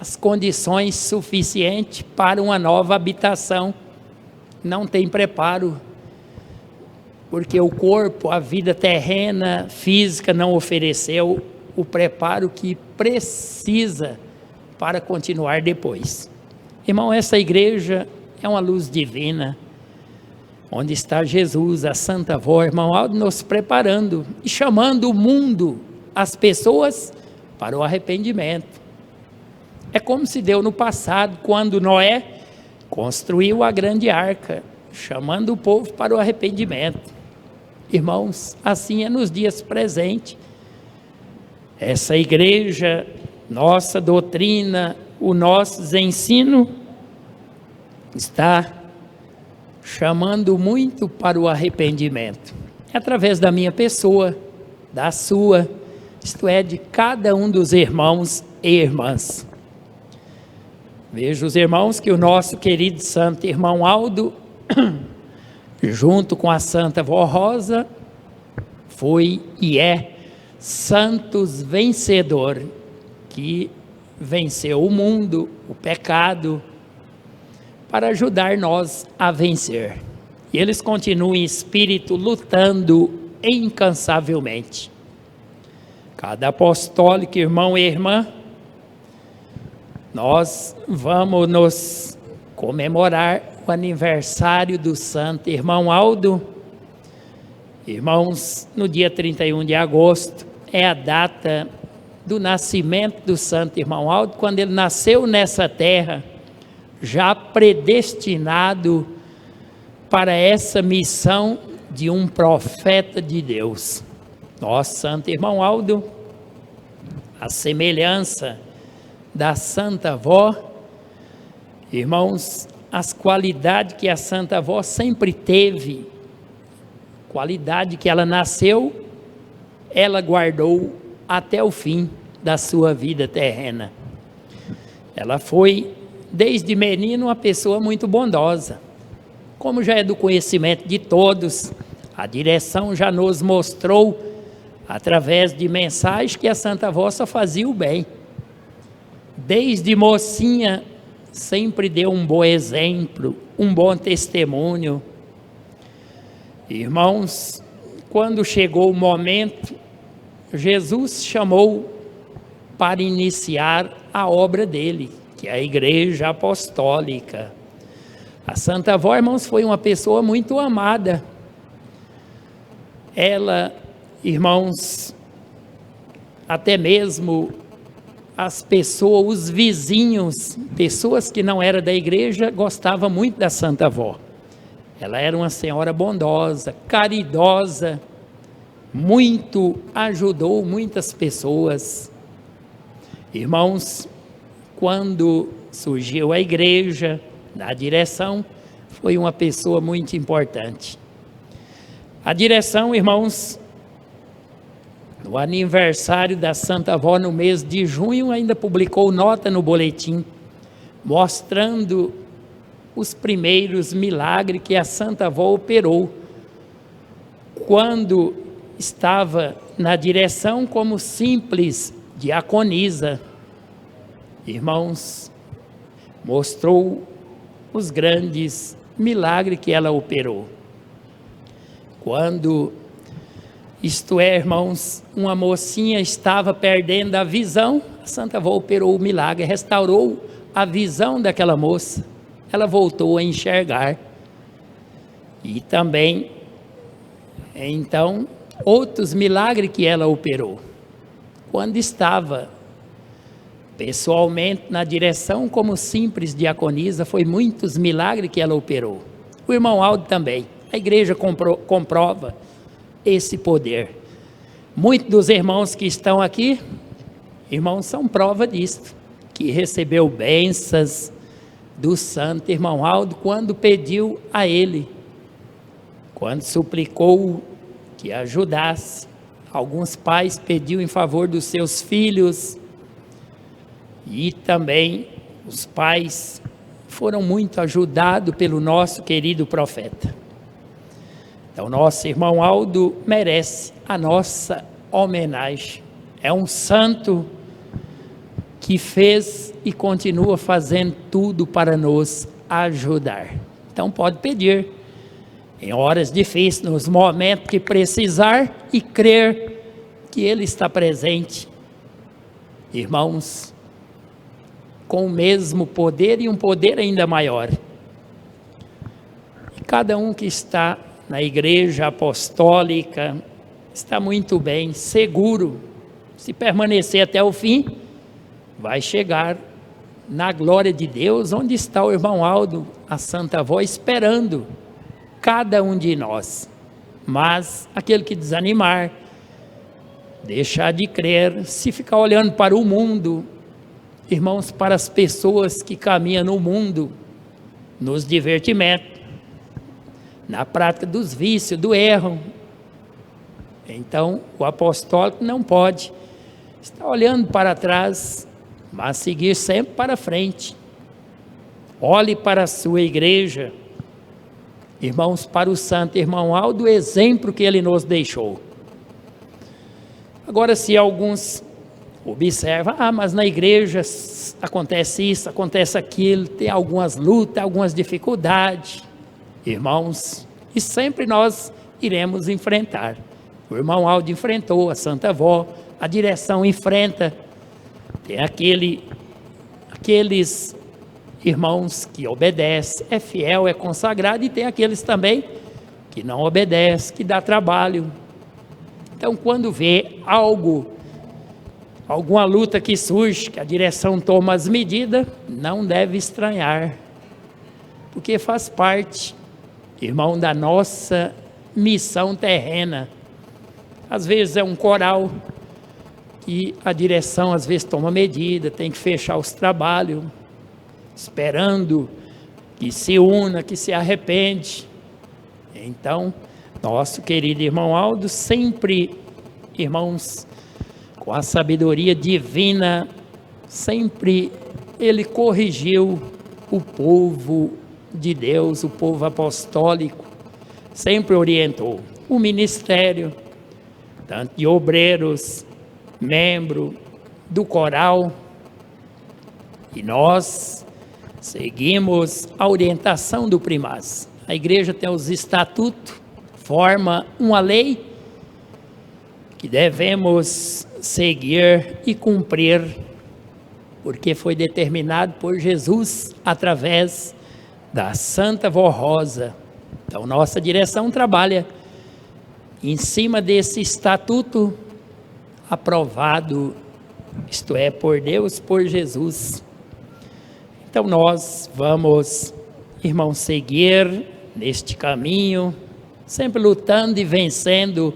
as condições suficientes para uma nova habitação, não tem preparo, porque o corpo, a vida terrena, física, não ofereceu o preparo que precisa para continuar depois. Irmão, essa igreja é uma luz divina, onde está Jesus, a Santa Avó, irmão Aldo, nos preparando e chamando o mundo, as pessoas, para o arrependimento. É como se deu no passado, quando Noé construiu a grande arca, chamando o povo para o arrependimento. Irmãos, assim é nos dias presentes. Essa igreja, nossa doutrina, o nosso ensino, está chamando muito para o arrependimento. É através da minha pessoa, da sua, isto é, de cada um dos irmãos e irmãs. Vejo os irmãos que o nosso querido santo irmão Aldo, junto com a Santa Avó Rosa, foi e é santos vencedor, que venceu o mundo, o pecado, para ajudar nós a vencer. E eles continuam em espírito lutando incansavelmente. Cada apostólico, irmão e irmã, nós vamos nos comemorar o aniversário do santo irmão Aldo, Irmãos, no dia 31 de agosto é a data do nascimento do santo irmão Aldo, quando ele nasceu nessa terra, já predestinado para essa missão de um profeta de Deus. Nosso santo irmão Aldo, a semelhança da Santa Avó, irmãos, as qualidades que a Santa Avó sempre teve, qualidade que ela nasceu, ela guardou até o fim da sua vida terrena. Ela foi, desde menino, uma pessoa muito bondosa. Como já é do conhecimento de todos, a direção já nos mostrou, através de mensagens, que a Santa Avó só fazia o bem. Desde mocinha, sempre deu um bom exemplo, um bom testemunho. Irmãos, quando chegou o momento, Jesus chamou para iniciar a obra dele, que é a Igreja Apostólica. A Santa Avó, irmãos, foi uma pessoa muito amada. Ela, irmãos, até mesmo as pessoas, os vizinhos, pessoas que não eram da igreja, gostavam muito da Santa Avó. Ela era uma senhora bondosa, caridosa, muito ajudou muitas pessoas. Irmãos, quando surgiu a igreja, na direção, foi uma pessoa muito importante. A direção, irmãos, no aniversário da Santa Avó, no mês de junho, ainda publicou nota no boletim, mostrando os primeiros milagres que a Santa Avó operou, quando estava na direção como simples diaconisa. Irmãos, mostrou os grandes milagres que ela operou. Quando, isto é, irmãos, uma mocinha estava perdendo a visão, a Santa Avó operou o milagre, restaurou a visão daquela moça, ela voltou a enxergar. E também, então, outros milagres que ela operou. Quando estava pessoalmente na direção como simples diaconisa, foi muitos milagres que ela operou. O irmão Aldo também. A igreja comprova esse poder. Muitos dos irmãos que estão aqui, irmãos, são prova disto, que recebeu bênçãos do santo irmão Aldo quando pediu a ele, quando suplicou que ajudasse. Alguns pais pediu em favor dos seus filhos, e também os pais foram muito ajudados pelo nosso querido profeta. Então, nosso irmão Aldo merece a nossa homenagem. É um santo que fez e continua fazendo tudo para nos ajudar. Então, pode pedir, em horas difíceis, nos momentos que precisar, e crer que Ele está presente. Irmãos, com o mesmo poder e um poder ainda maior. E cada um que está na Igreja Apostólica está muito bem, seguro. Se permanecer até o fim, vai chegar na glória de Deus, onde está o irmão Aldo, a Santa Avó, esperando cada um de nós. Mas aquele que desanimar, deixar de crer, se ficar olhando para o mundo, irmãos, para as pessoas que caminham no mundo, nos divertimentos, na prática dos vícios, do erro, então o apostólico não pode estar olhando para trás, mas seguir sempre para frente. Olhe para a sua igreja, irmãos, para o santo irmão Aldo, o exemplo que ele nos deixou. Agora, se alguns observam, mas na igreja acontece isso, acontece aquilo, tem algumas lutas, algumas dificuldades, irmãos, e sempre nós iremos enfrentar. O irmão Aldo enfrentou, a Santa Avó, a direção enfrenta. Tem aqueles irmãos que obedecem, é fiel, é consagrado, e tem aqueles também que não obedece, que dá trabalho. Então, quando vê alguma luta que surge, que a direção toma as medidas, não deve estranhar, porque faz parte, irmão, da nossa missão terrena. Às vezes é um coral, que a direção às vezes toma medida, tem que fechar os trabalhos, esperando que se una, que se arrepende. Então, nosso querido irmão Aldo, sempre, irmãos, com a sabedoria divina, sempre ele corrigiu o povo de Deus, o povo apostólico, sempre orientou o ministério, tanto de obreiros, membro do coral, e nós seguimos a orientação do primaz. A igreja tem os estatutos, forma uma lei que devemos seguir e cumprir, porque foi determinado por Jesus através da Santa Vó Rosa. Então nossa direção trabalha em cima desse estatuto aprovado, isto é, por Deus, por Jesus. Então nós vamos, irmãos, seguir neste caminho, sempre lutando e vencendo,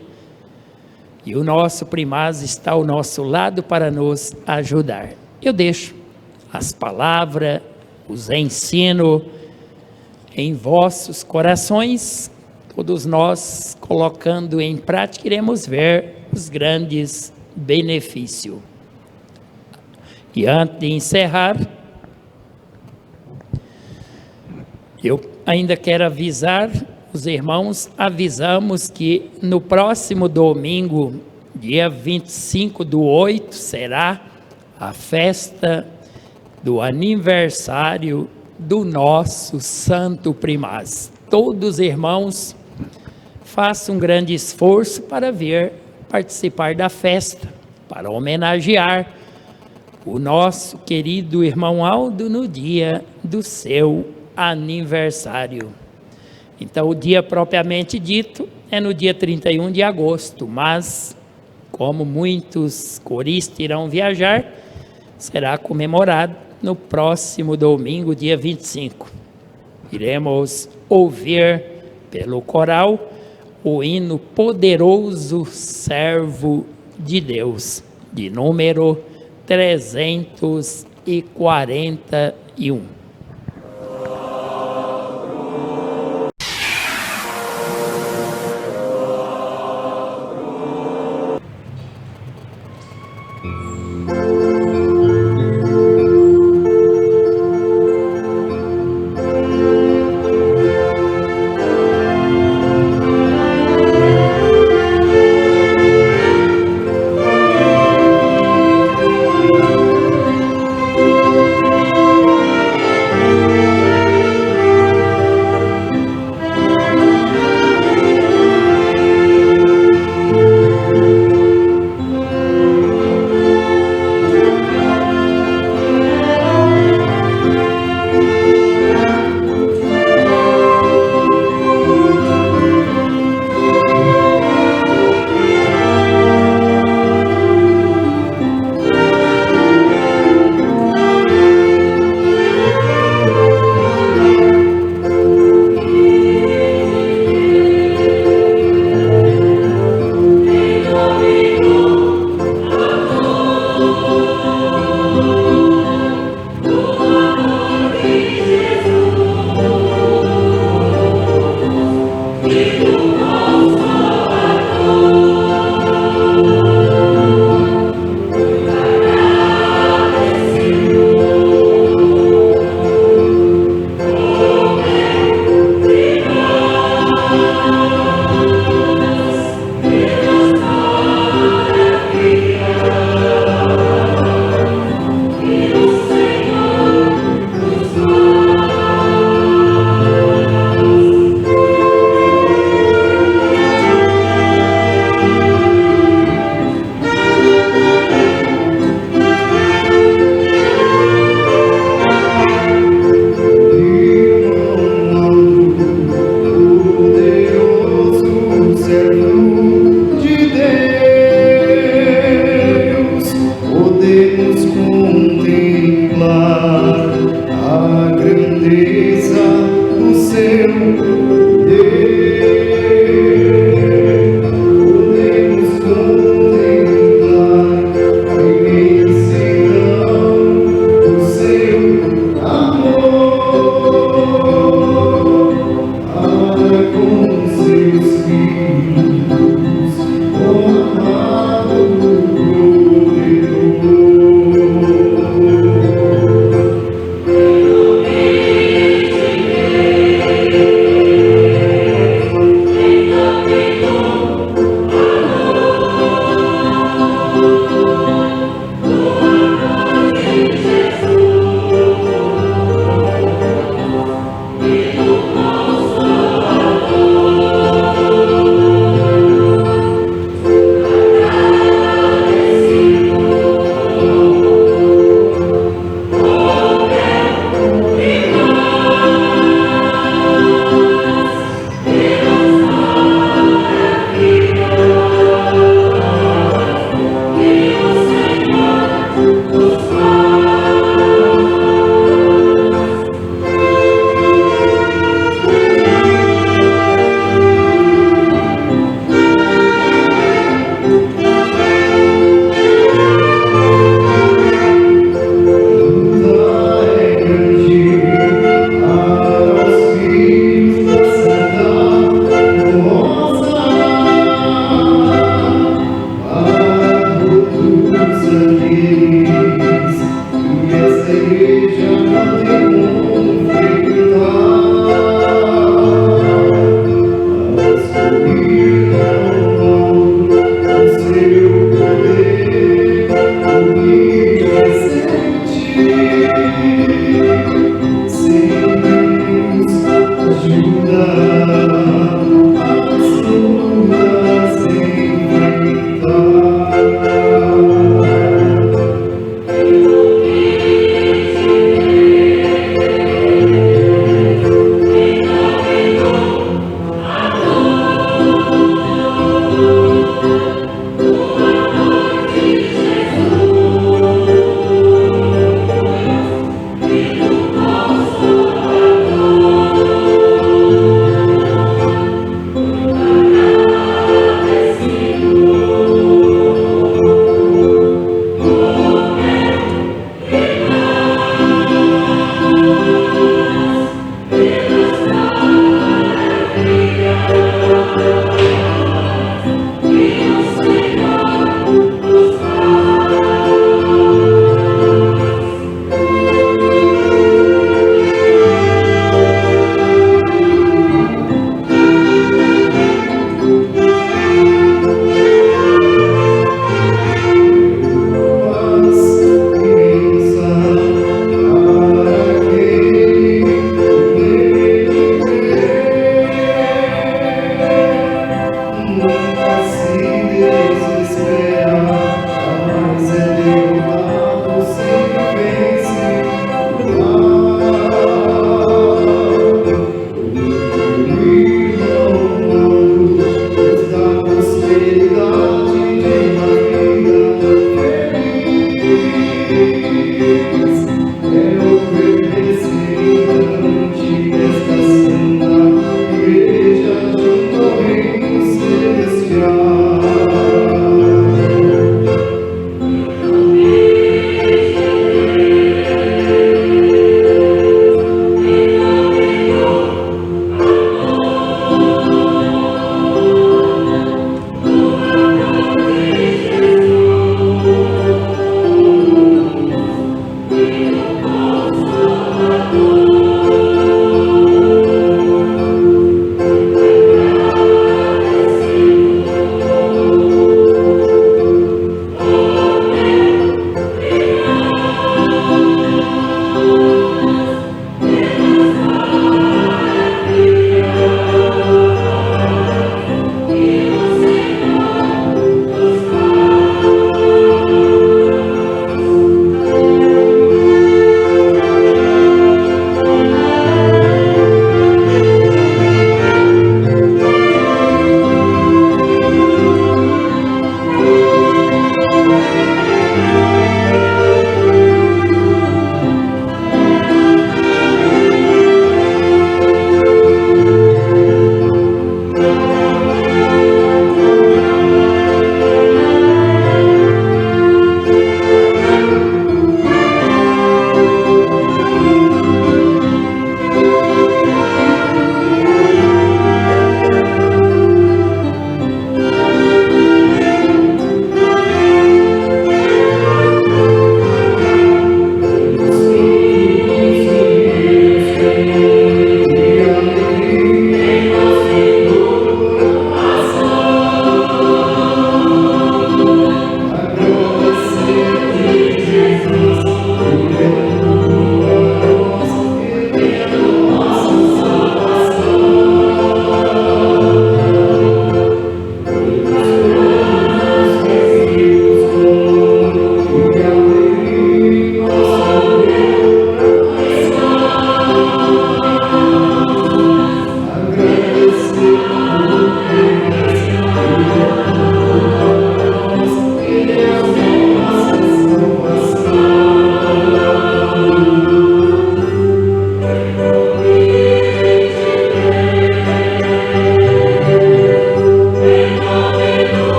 e o nosso primaz está ao nosso lado para nos ajudar. Eu deixo as palavras, os ensino em vossos corações, todos nós colocando em prática, iremos ver os grandes benefícios. E antes de encerrar, eu ainda quero avisar os irmãos, avisamos que no próximo domingo, dia 25/8, será a festa do aniversário do nosso Santo Primaz. Todos os irmãos façam um grande esforço para vir participar da festa, para homenagear o nosso querido irmão Aldo no dia do seu aniversário. Então, o dia propriamente dito é no dia 31 de agosto, mas como muitos coristas irão viajar, será comemorado no próximo domingo, dia 25. Iremos ouvir pelo coral o hino Poderoso Servo de Deus, de número 341.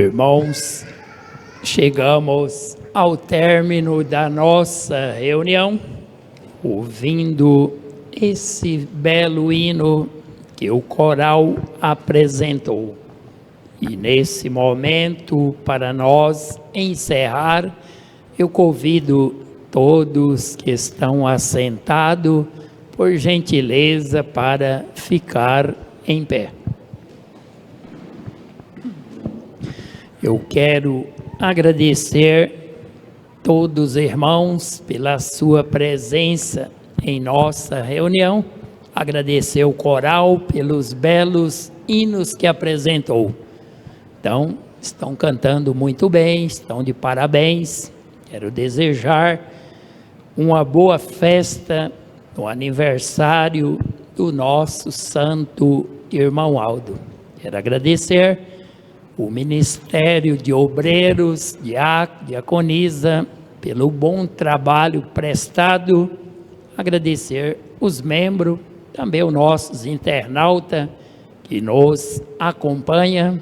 Irmãos, chegamos ao término da nossa reunião, ouvindo esse belo hino que o coral apresentou. E nesse momento, para nós encerrar, eu convido todos que estão assentados, por gentileza, para ficar em pé. Eu quero agradecer todos os irmãos pela sua presença em nossa reunião, agradecer o coral pelos belos hinos que apresentou. Então, estão cantando muito bem, estão de parabéns. Quero desejar uma boa festa no aniversário do nosso santo irmão Aldo. Quero agradecer o Ministério de Obreiros, Diaconisa, pelo bom trabalho prestado. Agradecer os membros, também os nossos internautas que nos acompanham.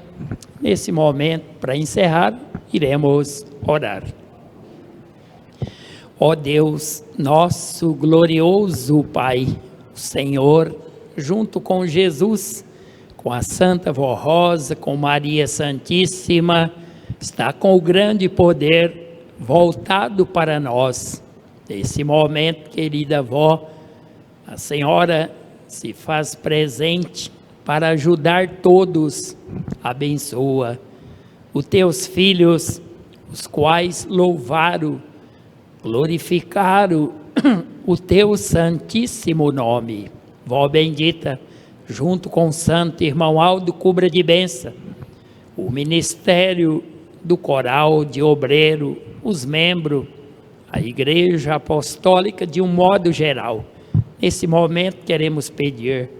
Nesse momento, para encerrar, iremos orar. Ó Deus, nosso glorioso Pai, o Senhor, junto com Jesus, com a Santa Vó Rosa, com Maria Santíssima, está com o grande poder voltado para nós. Nesse momento, querida avó, a Senhora se faz presente para ajudar todos. Abençoa os teus filhos, os quais louvaram, glorificaram o teu santíssimo nome. Vó bendita, junto com o santo irmão Aldo, cubra de bênção o ministério do coral de obreiro, os membros, a Igreja Apostólica de um modo geral. Nesse momento queremos pedir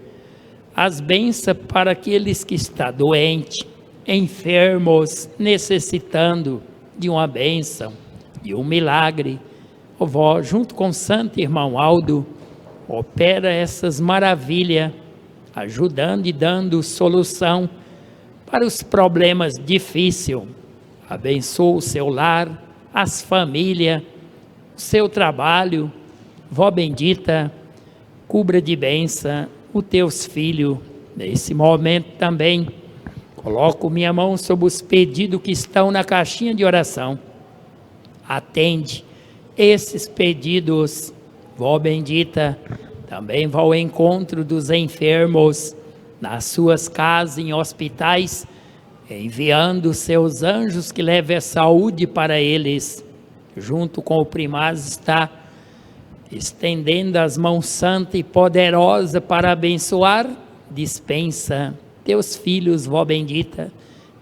as bênçãos para aqueles que estão doentes, enfermos, necessitando de uma bênção, de um milagre. Ó vó, junto com o santo irmão Aldo, opera essas maravilhas, ajudando e dando solução para os problemas difíceis. Abençoa o seu lar, as famílias, o seu trabalho. Vó bendita, cubra de bênção os teus filhos. Nesse momento também, coloco minha mão sobre os pedidos que estão na caixinha de oração. Atende esses pedidos, vó bendita. Também vá ao encontro dos enfermos nas suas casas, em hospitais, enviando seus anjos que levem a saúde para eles. Junto com o primaz está estendendo as mãos santa e poderosa para abençoar. Dispensa teus filhos, vó bendita,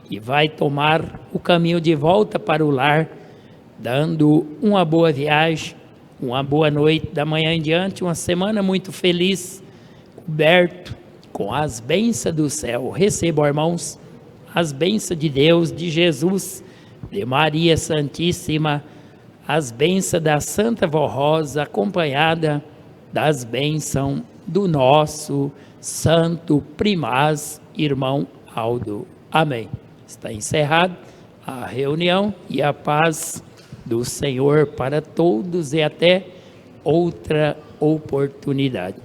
que vai tomar o caminho de volta para o lar, dando uma boa viagem, uma boa noite, da manhã em diante, uma semana muito feliz, coberto com as bênçãos do céu. Recebam, irmãos, as bênçãos de Deus, de Jesus, de Maria Santíssima, as bênçãos da Santa Vó Rosa, acompanhada das bênçãos do nosso santo primaz, irmão Aldo. Amém. Está encerrada a reunião e a paz do Senhor para todos e até outra oportunidade.